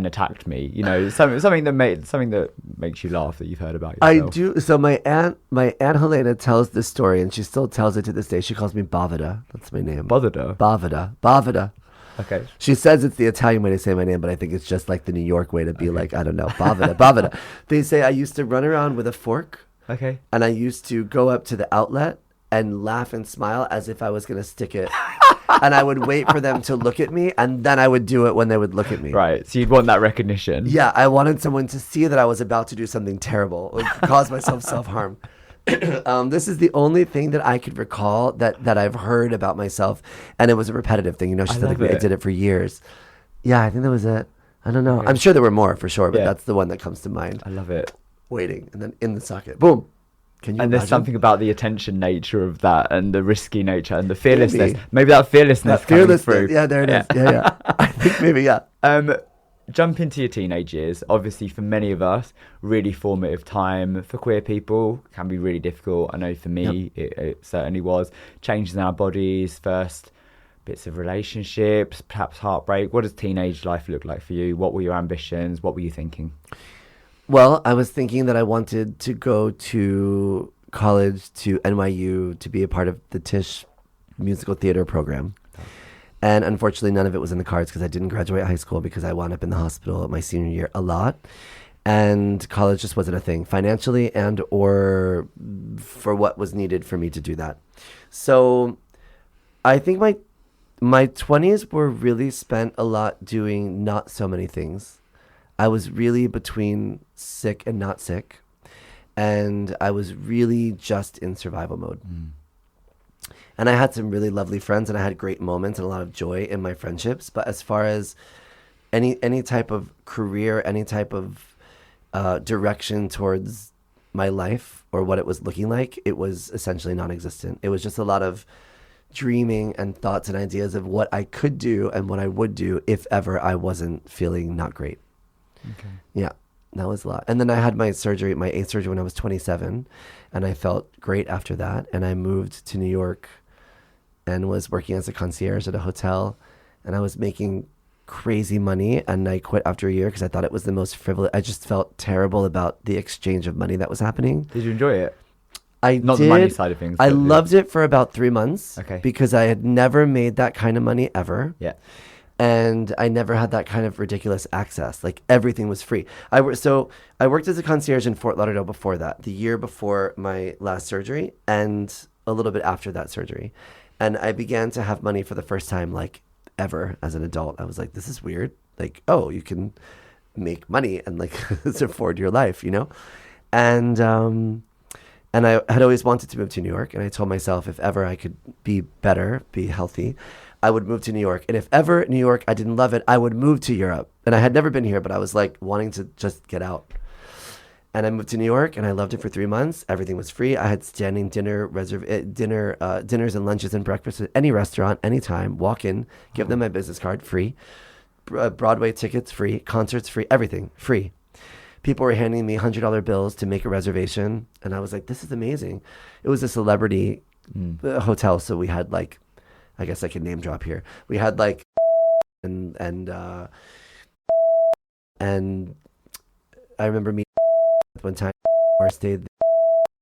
attacked me. Something that makes you laugh that you've heard about yourself. I do. So my aunt Helena tells this story, and she still tells it to this day. She calls me Bavida. That's my name. Bavida. Okay. She says it's the Italian way to say my name, but I think it's just like the New York way to be like, I don't know, Bavida. They say I used to run around with a fork. Okay. And I used to go up to the outlet and laugh and smile as if I was going to stick it. And I would wait for them to look at me, and then I would do it when they would look at me. Right. So you'd want that recognition. Yeah. I wanted someone to see that I was about to do something terrible or cause myself self-harm. This is the only thing that I could recall that I've heard about myself, and it was a repetitive thing. She said I did it for years. Yeah, I think that was it. I don't know. Okay. I'm sure there were more for sure, but that's the one that comes to mind. I love it. Waiting, and then in the socket, boom. Can you imagine? There's something about the attention nature of that, and the risky nature, and the fearlessness. Maybe that fearlessness coming through. Yeah, there it is. Yeah. I think maybe Jump into your teenage years. Obviously, for many of us, really formative time. For queer people, can be really difficult. I know for me, it certainly was. Changes in our bodies, first bits of relationships, perhaps heartbreak. What does teenage life look like for you? What were your ambitions? What were you thinking? Well, I was thinking that I wanted to go to college, to NYU, to be a part of the Tisch musical theater program. And unfortunately, none of it was in the cards because I didn't graduate high school because I wound up in the hospital my senior year a lot. And college just wasn't a thing financially and or for what was needed for me to do that. So I think my 20s were really spent a lot doing not so many things. I was really between sick and not sick. And I was really just in survival mode. And I had some really lovely friends, and I had great moments and a lot of joy in my friendships. But as far as any type of career, any type of direction towards my life or what it was looking like, it was essentially non-existent. It was just a lot of dreaming and thoughts and ideas of what I could do and what I would do if ever I wasn't feeling not great. Okay. Yeah, that was a lot. And then I had my eighth surgery when I was 27, and I felt great after that. And I moved to New York and was working as a concierge at a hotel, and I was making crazy money, and I quit after a year because I thought it was the most frivolous. I just felt terrible about the exchange of money that was happening. Did you enjoy it? Not the money side of things. I loved it for about 3 months. Okay. Because I had never made that kind of money ever. Yeah. And I never had that kind of ridiculous access. Like everything was free. I worked as a concierge in Fort Lauderdale before that, the year before my last surgery and a little bit after that surgery. And I began to have money for the first time, like ever as an adult. I was like, this is weird. Like, oh, you can make money and like afford your life, And I had always wanted to move to New York. And I told myself if ever I could be better, be healthy, I would move to New York. And if ever New York, I didn't love it, I would move to Europe. And I had never been here, but I was like wanting to just get out. And I moved to New York, and I loved it for 3 months. Everything was free. I had standing dinners and lunches and breakfast at any restaurant, anytime. Walk in, give them my business card, free. Broadway tickets, free. Concerts, free. Everything, free. People were handing me $100 bills to make a reservation, and I was like, this is amazing. It was a celebrity hotel, so we had like, I guess I could name drop here. We had like, and And I remember meeting one time or stayed.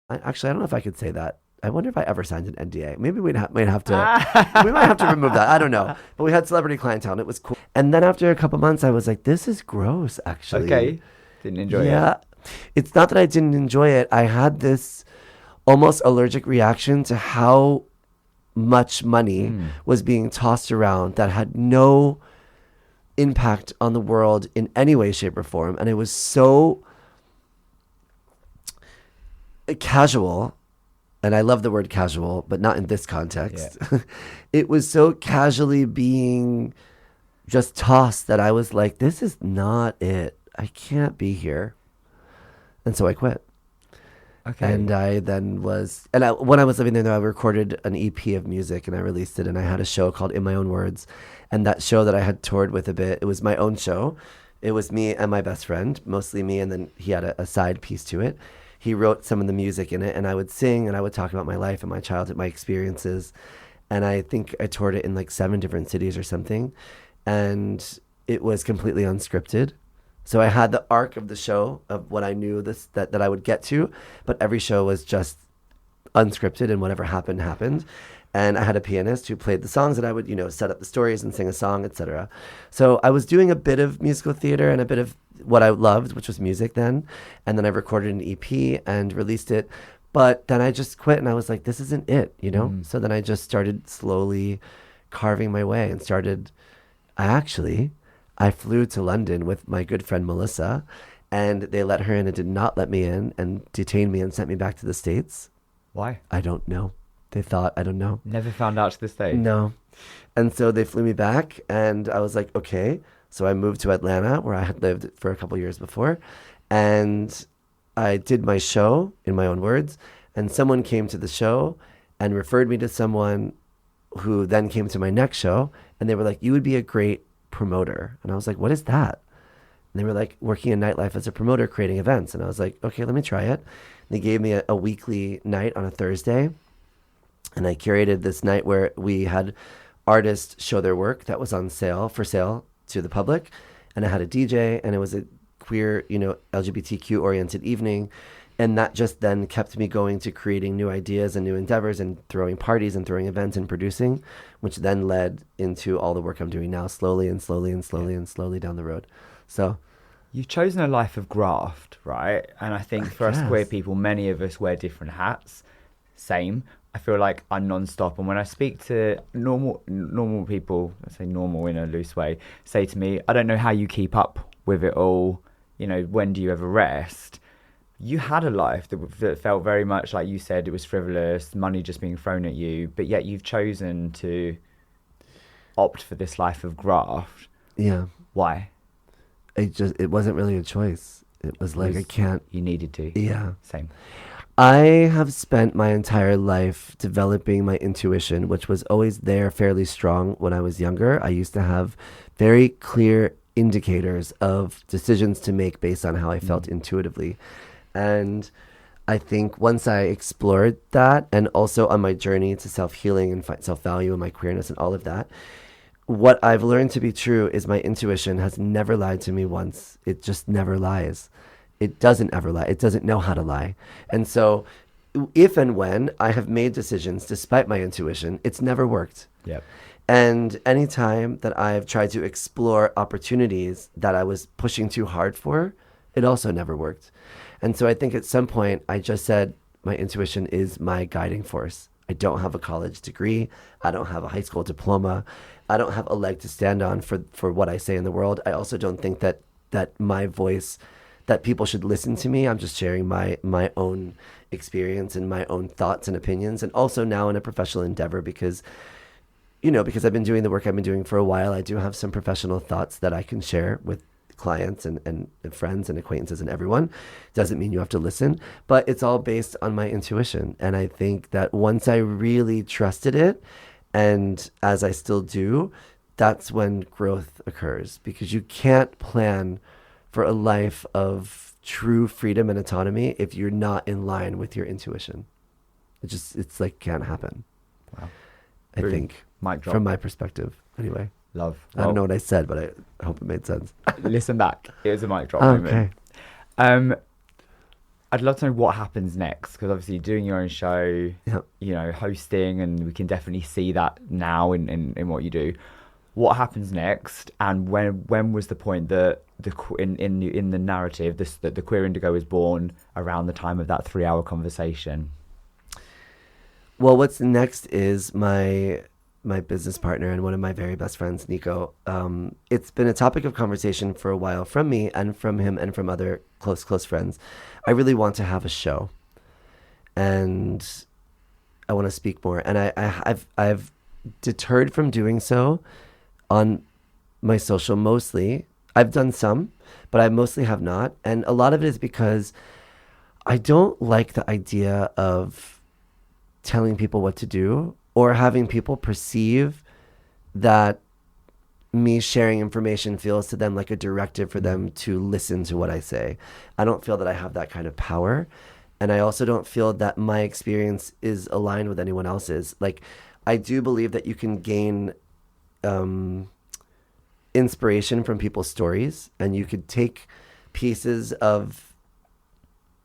Actually, I don't know if I could say that. I wonder if I ever signed an NDA. Maybe might have to. We might have to remove that. I don't know. But we had celebrity clientele, and it was cool. And then after a couple months, I was like, "This is gross." Actually, Okay. Didn't enjoy it. yeah, it's not that I didn't enjoy it. I had this almost allergic reaction to how much money was being tossed around that had no impact on the world in any way, shape, or form, and it was so casual. And I love the word casual, but not in this context. Yeah. It was so casually being just tossed that I was like, this is not it. I can't be here. And so I quit. Okay. And I then when I was living there, I recorded an EP of music and I released it. And I had a show called In My Own Words. And that show that I had toured with a bit, it was my own show. It was me and my best friend, mostly me. And then he had a side piece to it. He wrote some of the music in it, and I would sing, and I would talk about my life and my childhood, my experiences. And I think I toured it in like 7 different cities or something. And it was completely unscripted. So I had the arc of the show of what I knew that I would get to, but every show was just unscripted, and whatever happened, happened. And I had a pianist who played the songs, and I would, set up the stories and sing a song, etc. So I was doing a bit of musical theater and a bit of what I loved, which was music then. And then I recorded an EP and released it. But then I just quit and I was like, this isn't it, So then I just started slowly carving my way and I flew to London with my good friend Melissa, and they let her in and did not let me in and detained me and sent me back to the States. Why? I don't know. They thought, I don't know. Never found out to this day. No. And so they flew me back and I was like, okay. So I moved to Atlanta, where I had lived for a couple years before, and I did my show In My Own Words, and someone came to the show and referred me to someone who then came to my next show, and they were like, you would be a great promoter. And I was like, what is that? And they were like, working in nightlife as a promoter, creating events. And I was like, okay, let me try it. And they gave me a weekly night on a Thursday, and I curated this night where we had artists show their work that was on sale to the public, and I had a DJ, and it was a queer, LGBTQ oriented evening, and that just then kept me going to creating new ideas and new endeavors and throwing parties and throwing events and producing, which then led into all the work I'm doing now, slowly and slowly and slowly and slowly down the road. So you've chosen a life of graft, right? And I think for us queer people, many of us wear different hats. Same. I feel like I'm non-stop, and when I speak to normal people, I say normal in a loose way, say to me, I don't know how you keep up with it all, when do you ever rest? You had a life that felt very much like you said, it was frivolous, money just being thrown at you, but yet you've chosen to opt for this life of graft. Yeah. Why? It wasn't really a choice. It was like, I can't. You needed to. Yeah. Same. I have spent my entire life developing my intuition, which was always there fairly strong when I was younger. I used to have very clear indicators of decisions to make based on how I felt intuitively. And I think once I explored that, and also on my journey to self-healing and self-value and my queerness and all of that, what I've learned to be true is my intuition has never lied to me once. It just never lies. It doesn't ever lie. It doesn't know how to lie. And so if and when I have made decisions despite my intuition, it's never worked. Yep. And anytime that I've tried to explore opportunities that I was pushing too hard for, it also never worked. And so I think at some point I just said, my intuition is my guiding force. I don't have a college degree. I don't have a high school diploma. I don't have a leg to stand on for what I say in the world. I also don't think that my voice, that people should listen to me. I'm just sharing my own experience and my own thoughts and opinions. And also now in a professional endeavor, because I've been doing the work I've been doing for a while, I do have some professional thoughts that I can share with clients and friends and acquaintances and everyone. Doesn't mean you have to listen, but it's all based on my intuition. And I think that once I really trusted it, and as I still do, that's when growth occurs, because you can't plan for a life of true freedom and autonomy if you're not in line with your intuition. It's like can't happen. Wow. I think Mic drop. From my perspective anyway. Love. I don't know what I said, but I hope it made sense. Listen back. It was a mic drop Okay. moment. I'd love to know what happens next, because obviously doing your own show, Yep. you know, hosting, and we can definitely see that now in what you do. What happens next, and when was the point that in the narrative that the Queer Indigo was born around the time of that 3-hour conversation? Well, what's next is my business partner and one of my very best friends, Nico. It's been a topic of conversation for a while from me and from him and from other close friends. I really want to have a show, and I want to speak more. And I've deterred from doing so on my social mostly. I've done some, but I mostly have not. And a lot of it is because I don't like the idea of telling people what to do, or having people perceive that me sharing information feels to them like a directive for them to listen to what I say. I don't feel that I have that kind of power. And I also don't feel that my experience is aligned with anyone else's. Like, I do believe that you can gain inspiration from people's stories, and you could take pieces of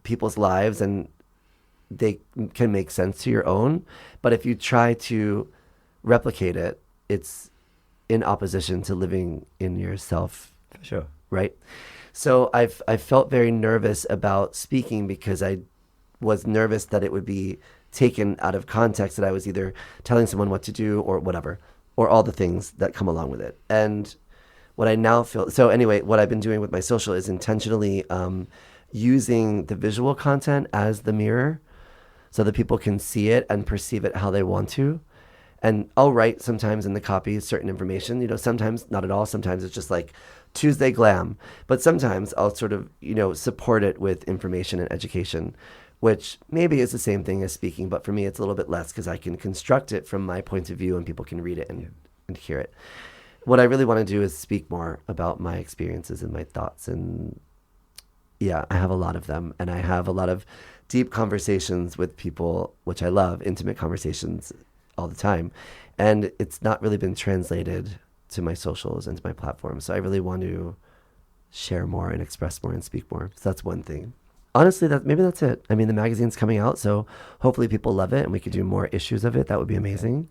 people's lives and they can make sense to your own. But if you try to replicate it, it's in opposition to living in yourself. For sure. Right? So I felt very nervous about speaking, because I was nervous that it would be taken out of context, that I was either telling someone what to do or whatever, or all the things that come along with it. And what I now feel, so anyway, what I've been doing with my social is intentionally using the visual content as the mirror, so that people can see it and perceive it how they want to. And I'll write sometimes in the copy certain information, you know, sometimes not at all. Sometimes it's just like Tuesday glam. But sometimes I'll sort of, you know, support it with information and education, which maybe is the same thing as speaking. But for me, it's a little bit less, because I can construct it from my point of view and people can read it and hear it. What I really want to do is speak more about my experiences and my thoughts. And yeah, I have a lot of them. And I have a lot of deep conversations with people, which I love, intimate conversations all the time. And it's not really been translated to my socials and to my platforms. So I really want to share more and express more and speak more. So that's one thing. Honestly, maybe that's it. I mean, the magazine's coming out, so hopefully people love it and we could do more issues of it. That would be amazing.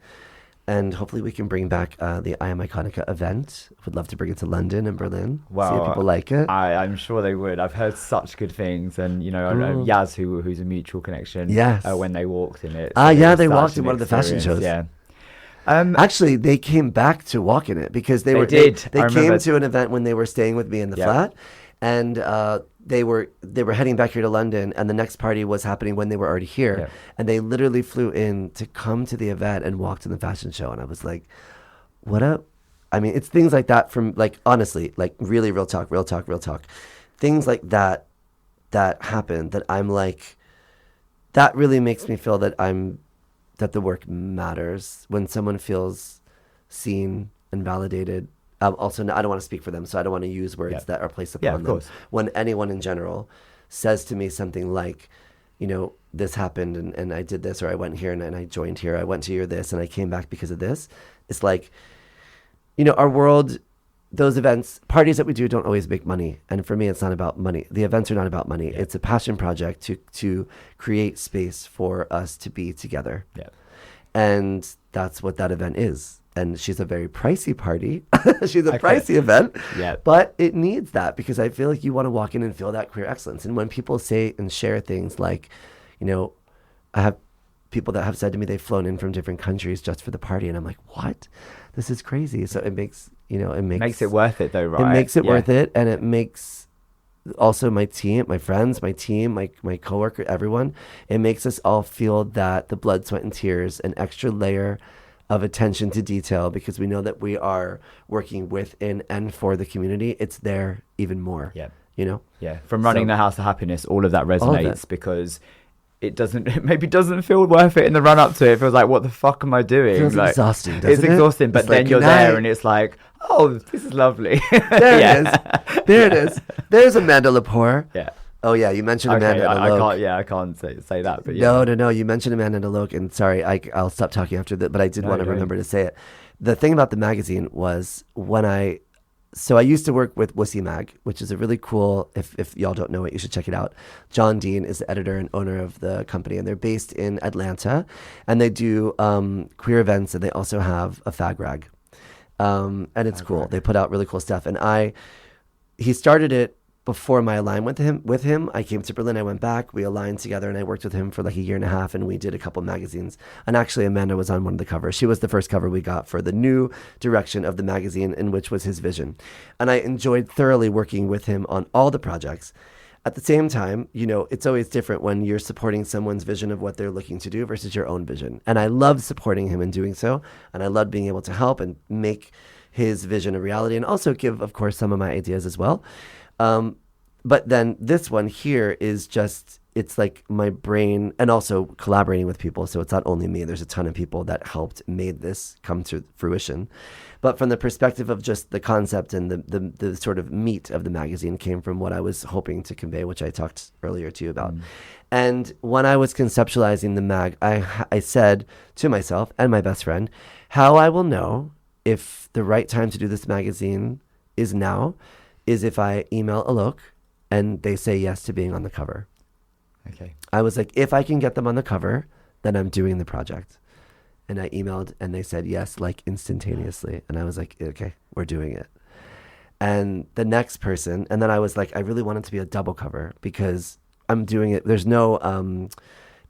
And hopefully we can bring back the I Am Iconica event. Would love to bring it to London and Berlin. Wow, see if people like it. I'm sure they would. I've heard such good things, and you know, Yaz, who's a mutual connection. Yes. When they walked in it. Yeah, they walked in one of the fashion shows. Yeah. Actually, they came back to walk in it, because they came to an event when they were staying with me in the flat, and they were heading back here to London, and the next party was happening when they were already here, and they literally flew in to come to the event and walked in the fashion show. And I was like, what up? I mean, it's things like that, from like, honestly, like really real talk, things like that happen, that I'm like, that really makes me feel that that the work matters, when someone feels seen and validated. Also, I don't want to speak for them, so I don't want to use words that are placed upon them. Course. When anyone in general says to me something like, you know, this happened and I did this, or I went here and I joined here, I went to your this and I came back because of this. It's like, you know, our world, those events, parties that we do don't always make money. And for me, it's not about money. The events are not about money. Yeah. It's a passion project to create space for us to be together. Yeah. And that's what that event is. And she's a very pricey party. She's a pricey event. Yeah. But it needs that, because I feel like you want to walk in and feel that queer excellence. And when people say and share things like, you know, I have people that have said to me they've flown in from different countries just for the party. And I'm like, what? This is crazy. So it makes, you know, makes it worth it though, right? It makes it worth it. And it makes also my team, my friends, my team, my coworker, everyone, it makes us all feel that the blood, sweat, and tears, an extra layer of attention to detail, because we know that we are working within and for the community. It's there even more. Yeah. You know? Yeah. From running the House of Happiness, all of that resonates, because it maybe doesn't feel worth it in the run up to it. It feels like, what the fuck am I doing? It feels like, exhausting, doesn't it's exhausting, but then you're there and it's like, oh, this is lovely. There it is. There it is. There's Amanda Lepore. Yeah. Oh yeah, you mentioned Okay, Amanda and I Alok. can't. Yeah, I can't say that. But yeah. No. You mentioned Amanda and Alok, and sorry, I'll stop talking after that. But I did No, want to go. remember to say it. The thing about the magazine was so I used to work with Wussy Mag, which is a really cool. If y'all don't know it, you should check it out. John Dean is the editor and owner of the company, and they're based in Atlanta, and they do queer events, and they also have a fag rag, and it's cool. They put out really cool stuff, and he started it before my alignment with him. I came to Berlin, I went back, we aligned together, and I worked with him for like a year and a half, and we did a couple magazines. And actually, Amanda was on one of the covers. She was the first cover we got for the new direction of the magazine, in which was his vision. And I enjoyed thoroughly working with him on all the projects. At the same time, it's always different when you're supporting someone's vision of what they're looking to do versus your own vision. And I love supporting him in doing so, and I love being able to help and make his vision a reality, and also give, of course, some of my ideas as well. But then this one here is just, it's like my brain, and also collaborating with people. So it's not only me. There's a ton of people that helped made this come to fruition. But from the perspective of just the concept and the sort of meat of the magazine came from what I was hoping to convey, which I talked earlier to you about. And when I was conceptualizing the mag, I said to myself and my best friend, how I will know if the right time to do this magazine is now is if I email Alok and they say yes to being on the cover. Okay. I was like, if I can get them on the cover, then I'm doing the project. And I emailed and they said yes, like instantaneously. And I was like, okay, we're doing it. And the next person, and then I was like, I really want it to be a double cover because I'm doing it. There's no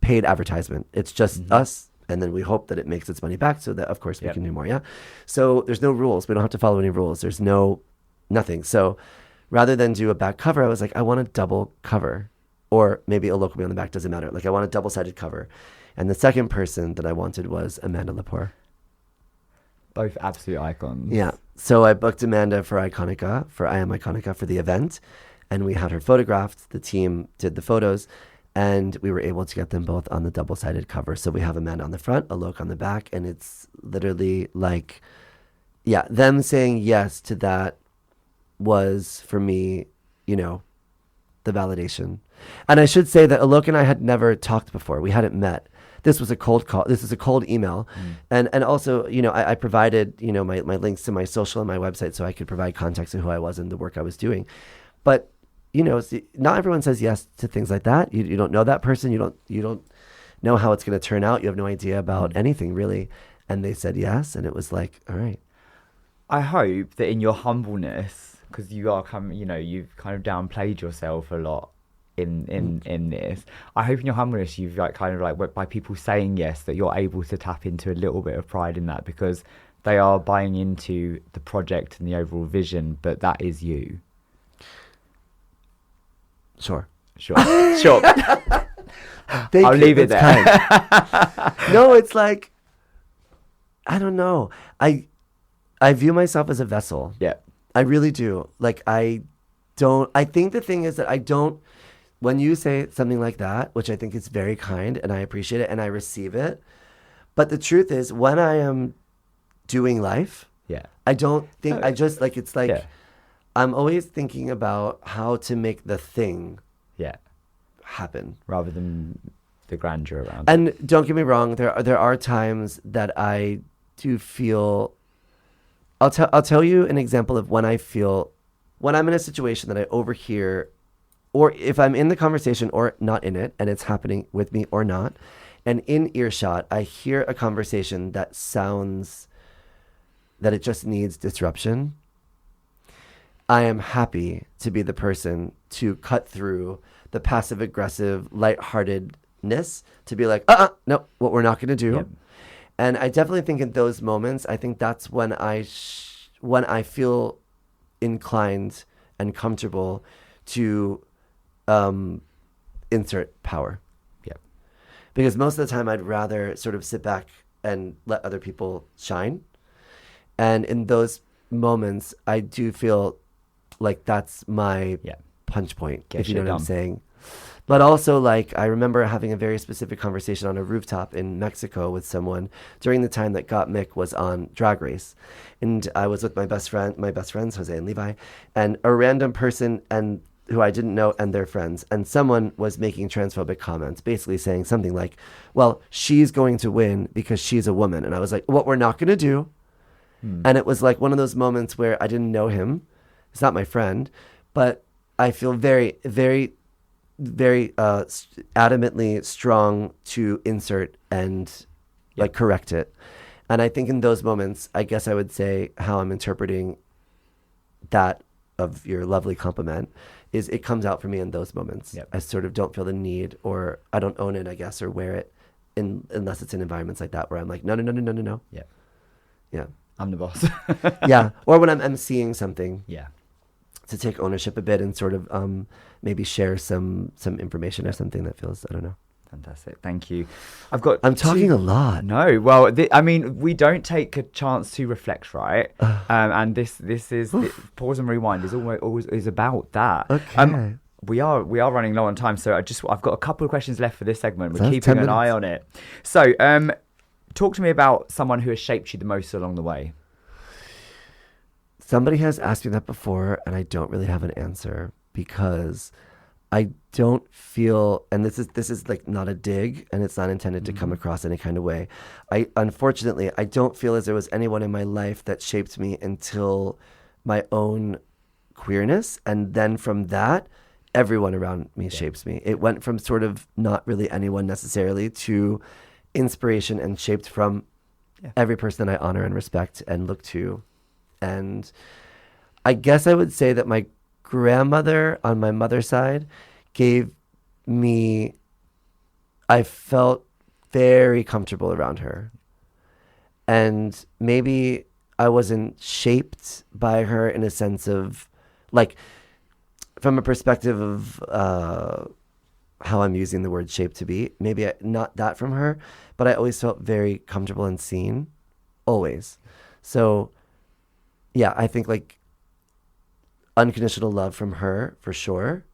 paid advertisement. It's just us. And then we hope that it makes its money back so that, of course, we can do more. Yeah. So there's no rules. We don't have to follow any rules. There's nothing. So rather than do a back cover, I was like, I want a double cover, or maybe a local on the back, doesn't matter. Like I want a double-sided cover. And the second person that I wanted was Amanda Lepore. Both absolute icons. Yeah. So I booked Amanda for Iconica, for I Am Iconica, for the event. And we had her photographed. The team did the photos. And we were able to get them both on the double-sided cover. So we have Amanda on the front, Alok on the back. And it's literally like, yeah, them saying yes to that was, for me, the validation. And I should say that Alok and I had never talked before. We hadn't met. This was a cold call. This is a cold email. And also, I provided, my links to my social and my website so I could provide context of who I was and the work I was doing. But, not everyone says yes to things like that. You don't know that person. You don't know how it's going to turn out. You have no idea about anything, really. And they said yes. And it was like, all right. I hope that in your humbleness, because you are you've kind of downplayed yourself a lot in this. I hope in your humbleness you've by people saying yes that you're able to tap into a little bit of pride in that, because they are buying into the project and the overall vision, but that is you. Sure. I'll leave it there. No, it's like, I don't know. I view myself as a vessel. Yeah. I really do. Like, I think the thing is that when you say something like that, which I think is very kind and I appreciate it and I receive it, but the truth is when I am doing life, I don't think, I'm always thinking about how to make the thing happen. Rather than the grandeur around and it. Don't get me wrong, there are times that I do feel, I'll tell you an example of when I'm in a situation that I overhear, or if I'm in the conversation or not in it, and it's happening with me or not, and in earshot, I hear a conversation that sounds that it just needs disruption. I am happy to be the person to cut through the passive-aggressive, lightheartedness to be like, no, what we're not going to do. Yep. And I definitely think in those moments, I think that's when I feel inclined and comfortable to insert power. Yeah. Because most of the time I'd rather sort of sit back and let other people shine. And in those moments, I do feel like that's my punch point, if you know what I'm saying. But also, like, I remember having a very specific conversation on a rooftop in Mexico with someone during the time that Got Mick was on Drag Race. And I was with my best friends, Jose and Levi, and a random person, and who I didn't know and their friends, and someone was making transphobic comments, basically saying something like, well, she's going to win because she's a woman. And I was like, what we're not going to do. And it was like one of those moments where I didn't know him. He's not my friend, but I feel very, very, very adamantly strong to insert and like correct it. And I think in those moments, I guess I would say how I'm interpreting that of your lovely compliment is it comes out for me in those moments. Yep. I sort of don't feel the need, or I don't own it, I guess, or wear it unless it's in environments like that where I'm like, no. Yeah. Yeah. I'm the boss. Yeah. Or when I'm emceeing something. Yeah. To take ownership a bit and sort of maybe share some information or something that feels, I don't know. Fantastic. Thank you. I'm talking a lot. No, well, I mean, we don't take a chance to reflect, right? And this is pause and rewind is always is about that. Okay. We are running low on time, so I've got a couple of questions left for this segment. We're That's keeping 10 an eye minutes. on it. So, talk to me about someone who has shaped you the most along the way. Somebody has asked me that before, and I don't really have an answer because I don't feel, and this is like not a dig, and it's not intended to come across any kind of way. Unfortunately, I don't feel as there was anyone in my life that shaped me until my own queerness, and then from that, everyone around me shapes me. It went from sort of not really anyone necessarily to inspiration and shaped from every person that I honor and respect and look to. And I guess I would say that my grandmother on my mother's side gave me, I felt very comfortable around her. And maybe I wasn't shaped by her in a sense of, like, from a perspective of how I'm using the word shape to be. Maybe not that from her, but I always felt very comfortable and seen. Always. So, yeah, I think like unconditional love from her for sure.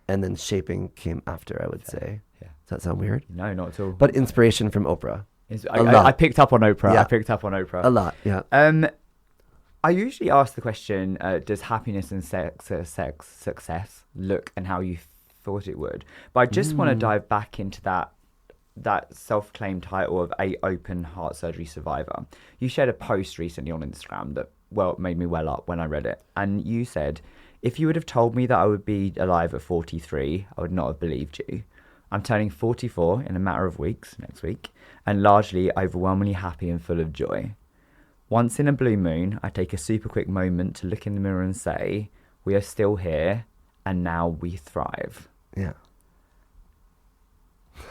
And then shaping came after, I would say. Yeah. Does that sound weird? No, not at all. But inspiration from Oprah. I picked up on Oprah. Yeah. I picked up on Oprah. A lot, yeah. I usually ask the question, does happiness and success look and how you thought it would? But I just want to dive back into that self-claimed title of a open heart surgery survivor. You shared a post recently on Instagram that, well, made me well up when I read it. And you said, if you would have told me that I would be alive at 43, I would not have believed you. I'm turning 44 in a matter of weeks, next week, and largely overwhelmingly happy and full of joy. Once in a blue moon, I take a super quick moment to look in the mirror and say, we are still here, and now we thrive. Yeah.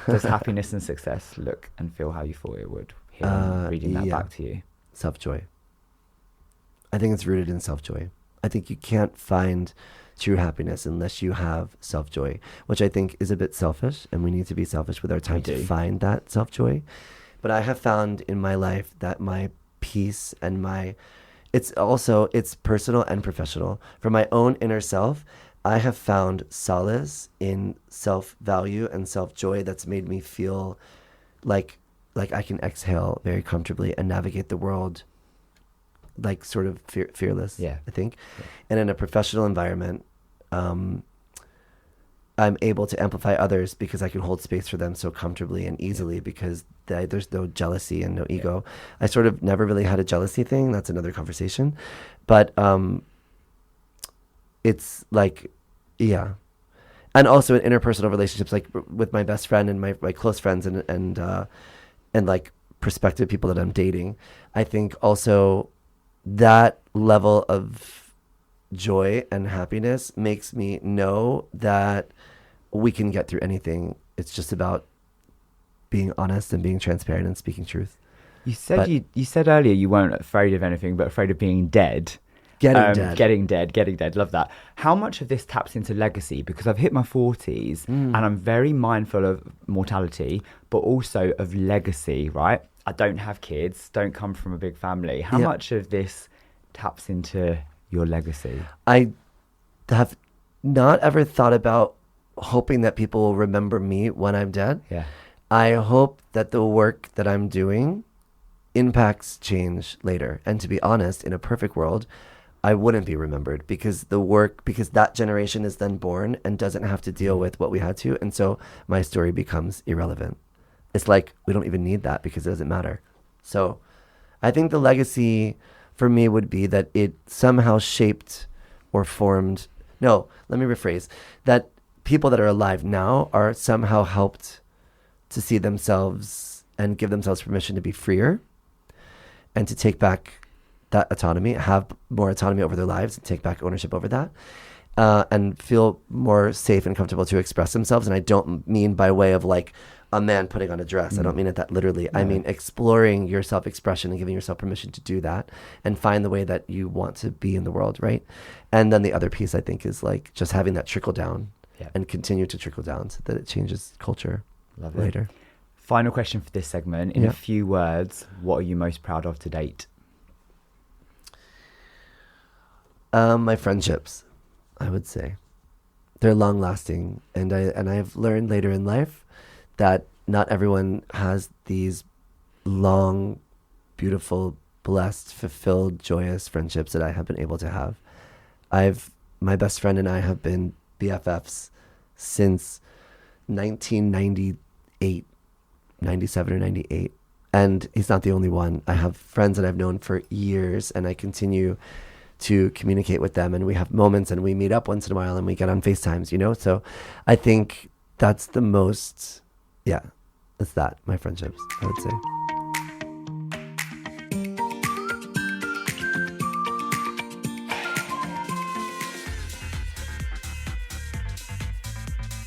Does happiness and success look and feel how you thought it would? Here, I'm reading that back to you. Self-joy. I think it's rooted in self-joy. I think you can't find true happiness unless you have self-joy, which I think is a bit selfish, and we need to be selfish with our time to find that self-joy. But I have found in my life that my peace and it's personal and professional. For my own inner self, I have found solace in self-value and self-joy that's made me feel like I can exhale very comfortably and navigate the world like sort of fearless, I think. Yeah. And in a professional environment, I'm able to amplify others because I can hold space for them so comfortably and easily because there's no jealousy and no ego. I sort of never really had a jealousy thing. That's another conversation. But it's like, yeah. And also in interpersonal relationships, like with my best friend and my close friends and like prospective people that I'm dating, I think also that level of joy and happiness makes me know that we can get through anything. It's just about being honest and being transparent and speaking truth. You said earlier you weren't afraid of anything but afraid of being dead. Getting dead. Love that. How much of this taps into legacy? Because I've hit my 40s and I'm very mindful of mortality, but also of legacy, right? I don't have kids, don't come from a big family. How much of this taps into your legacy? I have not ever thought about hoping that people will remember me when I'm dead. Yeah. I hope that the work that I'm doing impacts change later. And to be honest, in a perfect world, I wouldn't be remembered because because that generation is then born and doesn't have to deal with what we had to. And so my story becomes irrelevant. It's like, we don't even need that because it doesn't matter. So I think the legacy for me would be that it somehow shaped or formed. No, let me rephrase that. People that are alive now are somehow helped to see themselves and give themselves permission to be freer and to take back that autonomy, have more autonomy over their lives and take back ownership over that, and feel more safe and comfortable to express themselves. And I don't mean by way of like a man putting on a dress. I don't mean it that literally. I mean exploring your self-expression and giving yourself permission to do that and find the way that you want to be in the world, right? And then the other piece, I think, is like just having that trickle down and continue to trickle down so that it changes culture later. Final question for this segment. In a few words, what are you most proud of to date? My friendships, I would say. They're long lasting. And I've learned later in life that not everyone has these long, beautiful, blessed, fulfilled, joyous friendships that I have been able to have. My best friend and I have been BFFs since 1998, 97 or 98. And he's not the only one. I have friends that I've known for years, and I continue to communicate with them, and we have moments and we meet up once in a while and we get on FaceTimes, you know? So I think that's the most, it's that, my friendships, I would say.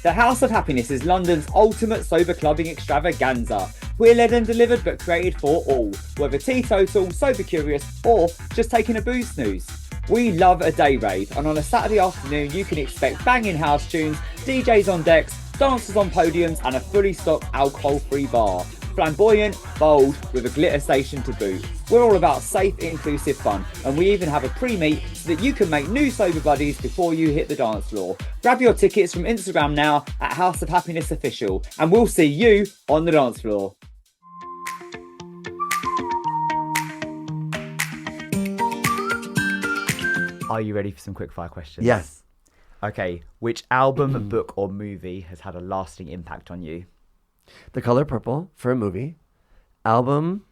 The House of Happiness is London's ultimate sober clubbing extravaganza. We're led and delivered but created for all, whether teetotal, sober curious, or just taking a booze snooze. We love a day rave, and on a Saturday afternoon you can expect banging house tunes, DJs on decks, dancers on podiums, and a fully stocked alcohol-free bar. Flamboyant, bold, with a glitter station to boot. We're all about safe, inclusive fun, and we even have a pre-meet so that you can make new sober buddies before you hit the dance floor. Grab your tickets from Instagram now at House of Happiness Official, and we'll see you on the dance floor. Are you ready for some quickfire questions? Yes. Okay, which album, book, or movie has had a lasting impact on you? The Color Purple for a movie. Album,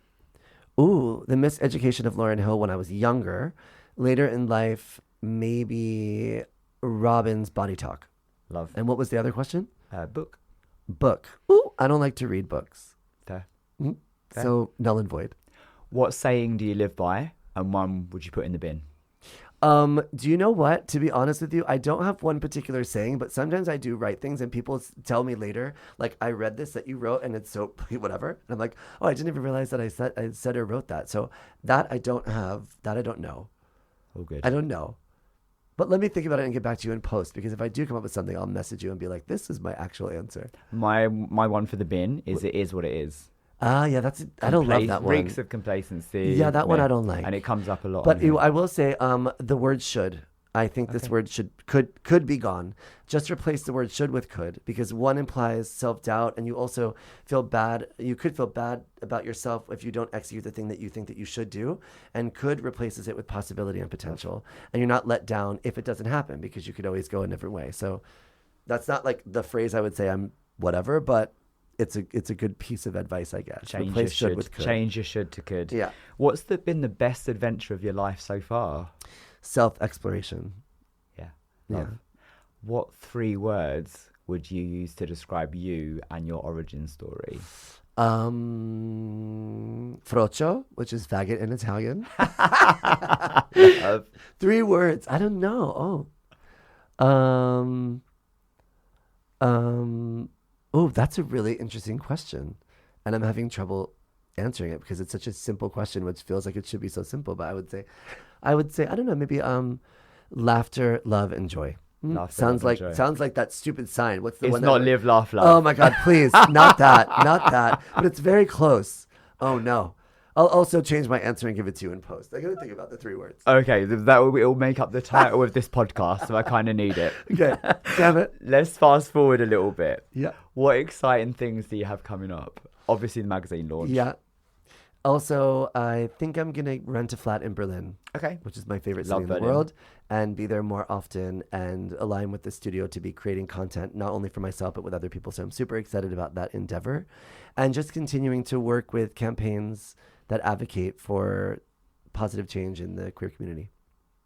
The Miseducation of Lauryn Hill when I was younger. Later in life, maybe Robin's Body Talk. Love. And what was the other question? Book. Book. I don't like to read books. Fair. Fair. So null and void. What saying do you live by, and one would you put in the bin? Do you know what? To be honest with you, I don't have one particular saying, but sometimes I do write things and people tell me later, like, I read this that you wrote and it's so whatever. And I'm like, oh, I didn't even realize that I said or wrote that. So that I don't know. All good. I don't know. But let me think about it and get back to you in post, because if I do come up with something, I'll message you and be like, this is my actual answer. My one for the bin is It Is What It Is. Yeah, I don't love that one. Reeks of complacency. Yeah, that one I don't like. And it comes up a lot. But I will say, the word should. I think this word could be gone. Just replace the word should with could, because one implies self-doubt, and you also feel bad. You could feel bad about yourself if you don't execute the thing that you think that you should do, and could replaces it with possibility and potential. And you're not let down if it doesn't happen, because you could always go a different way. So that's not like the phrase I would say I'm whatever, but it's a good piece of advice, I guess. Change Replace your should with could. Change your should to could. Yeah. What's been the best adventure of your life so far? Self-exploration. Yeah. Yeah. What 3 words would you use to describe you and your origin story? Frocio, which is faggot in Italian. 3 words. I don't know. That's a really interesting question. And I'm having trouble answering it because it's such a simple question, which feels like it should be so simple. But I would say, I don't know, maybe laughter, love, and joy. Sounds like that stupid sign. What's the one? It's not live, laugh, love. Oh my God, please. Not that. But it's very close. Oh no. I'll also change my answer and give it to you in post. I got to think about the 3 words. Okay, it'll make up the title of this podcast, so I kind of need it. Okay, damn it. Let's fast forward a little bit. Yeah. What exciting things do you have coming up? Obviously, the magazine launch. Yeah. Also, I think I'm gonna rent a flat in Berlin, Okay. which is my favorite city Love in the Berlin. world, and be there more often and align with the studio to be creating content not only for myself but with other people. So I'm super excited about that endeavor, and just continuing to work with campaigns that advocate for positive change in the queer community.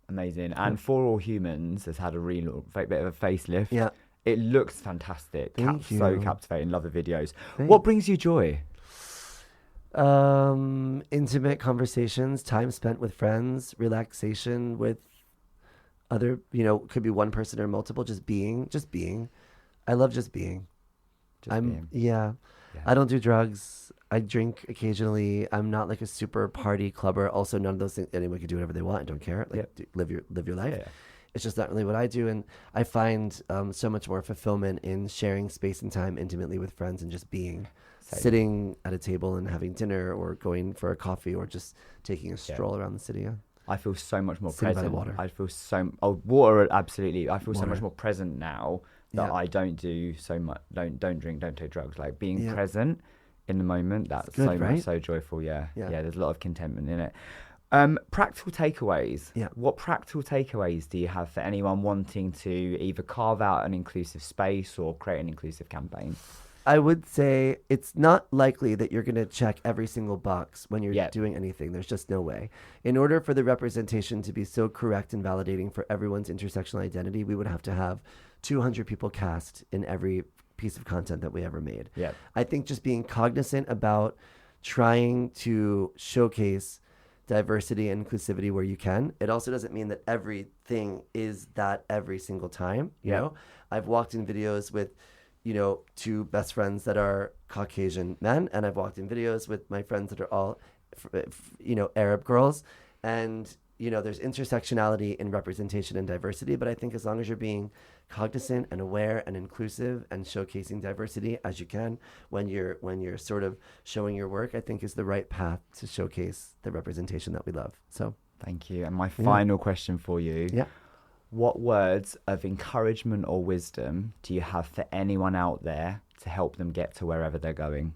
Amazing. Yeah. And For All Humans has had a real bit of a facelift. Yeah. It looks fantastic. Thank So you. captivating. Love the videos. What Thanks. brings you joy? Intimate conversations, time spent with friends, relaxation with other, could be one person or multiple, just being, just being. I love just being. Just being. Yeah. Yeah. I don't do drugs. I drink occasionally. I'm not like a super party clubber. Also, none of those things. Anyone can do whatever they want. I don't care. Like, Yep. live your life. Yeah. It's just not really what I do, and I find so much more fulfillment in sharing space and time intimately with friends and just being, Same. sitting at a table and having dinner, or going for a coffee, or just taking a stroll around the city. Yeah. I feel so much more Sitting by the present. water. I feel so water absolutely. I feel so Water. much more present now that Yeah. I don't do so much. Don't drink. Don't take drugs. Like being Yeah. present in the moment. That's good, so much right? so joyful. Yeah. Yeah. There's a lot of contentment in it. Practical takeaways. Yeah. What practical takeaways do you have for anyone wanting to either carve out an inclusive space or create an inclusive campaign? I would say it's not likely that you're going to check every single box when you're Yeah. doing anything. There's just no way. In order for the representation to be so correct and validating for everyone's intersectional identity, we would have to have 200 people cast in every piece of content that we ever made. Yeah. I think just being cognizant about trying to showcase diversity and inclusivity where you can. It also doesn't mean that everything is that every single time. Yeah. I've walked in videos with two best friends that are Caucasian men, and I've walked in videos with my friends that are all, Arab girls, and there's intersectionality in representation and diversity. But I think as long as you're being cognizant and aware and inclusive and showcasing diversity as you can when you're sort of showing your work, I think is the right path to showcase the representation that we love. So Thank you. And my final question for you. yeah. What words of encouragement or wisdom do you have for anyone out there to help them get to wherever they're going?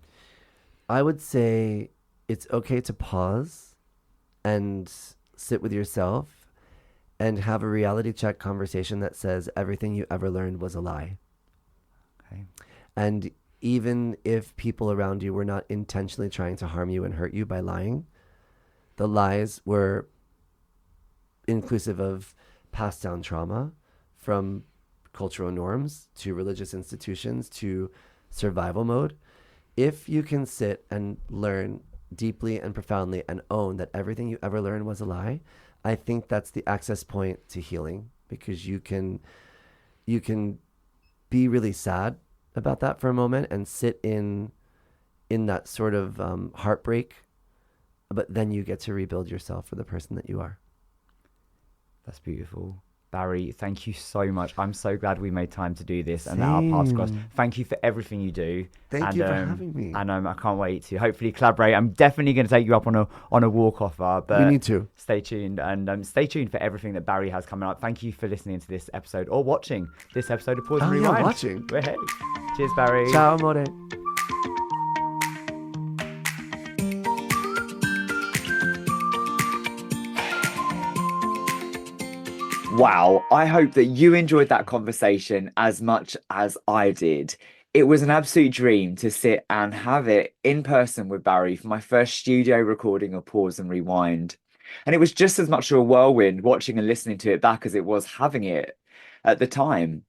I would say it's okay to pause and sit with yourself and have a reality check conversation that says everything you ever learned was a lie. Okay. And even if people around you were not intentionally trying to harm you and hurt you by lying, the lies were inclusive of passed down trauma, from cultural norms to religious institutions to survival mode. If you can sit and learn deeply and profoundly and own that everything you ever learned was a lie, I think that's the access point to healing, because you can be really sad about that for a moment and sit in that sort of heartbreak, but then you get to rebuild yourself for the person that you are. That's beautiful. Barry, thank you so much. I'm so glad we made time to do this and that our paths crossed. Thank you for everything you do. Thank you for having me. And I can't wait to hopefully collaborate. I'm definitely going to take you up on a walk offer. But We need to. Stay tuned and stay tuned for everything that Barry has coming up. Thank you for listening to this episode or watching this episode of Pause and Rewind. Yeah, watching. Hey. Cheers, Barry. Ciao, amore. Wow, I hope that you enjoyed that conversation as much as I did. It was an absolute dream to sit and have it in person with Barry for my first studio recording of Pause and Rewind. And it was just as much of a whirlwind watching and listening to it back as it was having it at the time.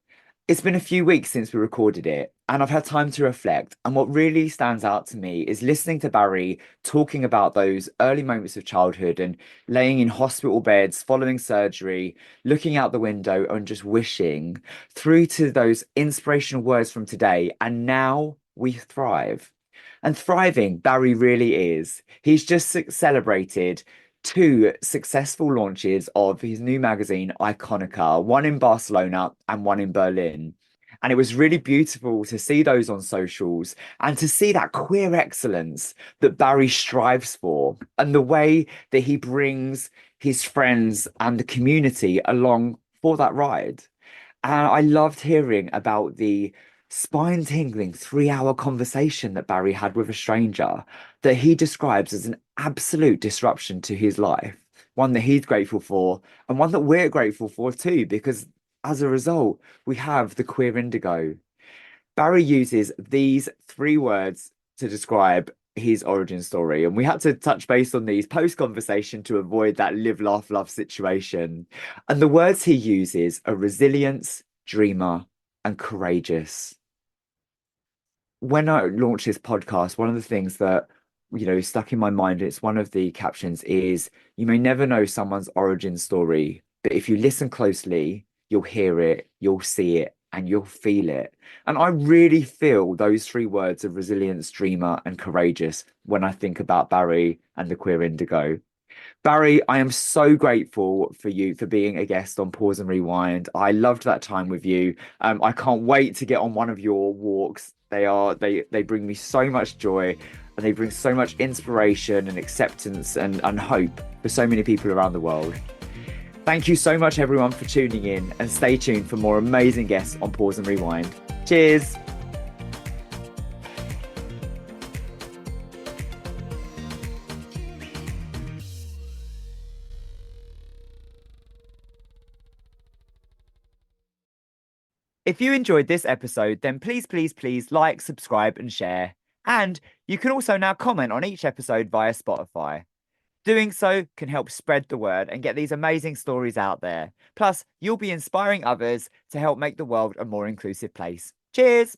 It's been a few weeks since we recorded it, and I've had time to reflect. And what really stands out to me is listening to Barry talking about those early moments of childhood and laying in hospital beds, following surgery, looking out the window and just wishing, through to those inspirational words from today. And now we thrive. And thriving, Barry really is. He's just celebrated 2 successful launches of his new magazine, Iconica, one in Barcelona and one in Berlin. And it was really beautiful to see those on socials and to see that queer excellence that Barry strives for and the way that he brings his friends and the community along for that ride. And I loved hearing about the spine tingling 3 hour conversation that Barry had with a stranger that he describes as an absolute disruption to his life, one that he's grateful for, and one that we're grateful for too, because as a result, we have the queer indigo. Barry uses these 3 words to describe his origin story, and we had to touch base on these post conversation to avoid that live, laugh, love situation. And the words he uses are resilience, dreamer, and courageous. When I launched this podcast, one of the things that stuck in my mind, it's one of the captions is you may never know someone's origin story, but if you listen closely, you'll hear it, you'll see it, and you'll feel it. And I really feel those 3 words of resilience, dreamer, and courageous when I think about Barry and the Queer Indigo. Barry, I am so grateful for you for being a guest on Pause and Rewind. I loved that time with you. I can't wait to get on one of your walks. They bring me so much joy, and they bring so much inspiration and acceptance and hope for so many people around the world. Thank you so much, everyone, for tuning in, and stay tuned for more amazing guests on Pause and Rewind. Cheers. If you enjoyed this episode, then please like, subscribe, and share. And you can also now comment on each episode via Spotify. Doing so can help spread the word and get these amazing stories out there. Plus, you'll be inspiring others to help make the world a more inclusive place. Cheers!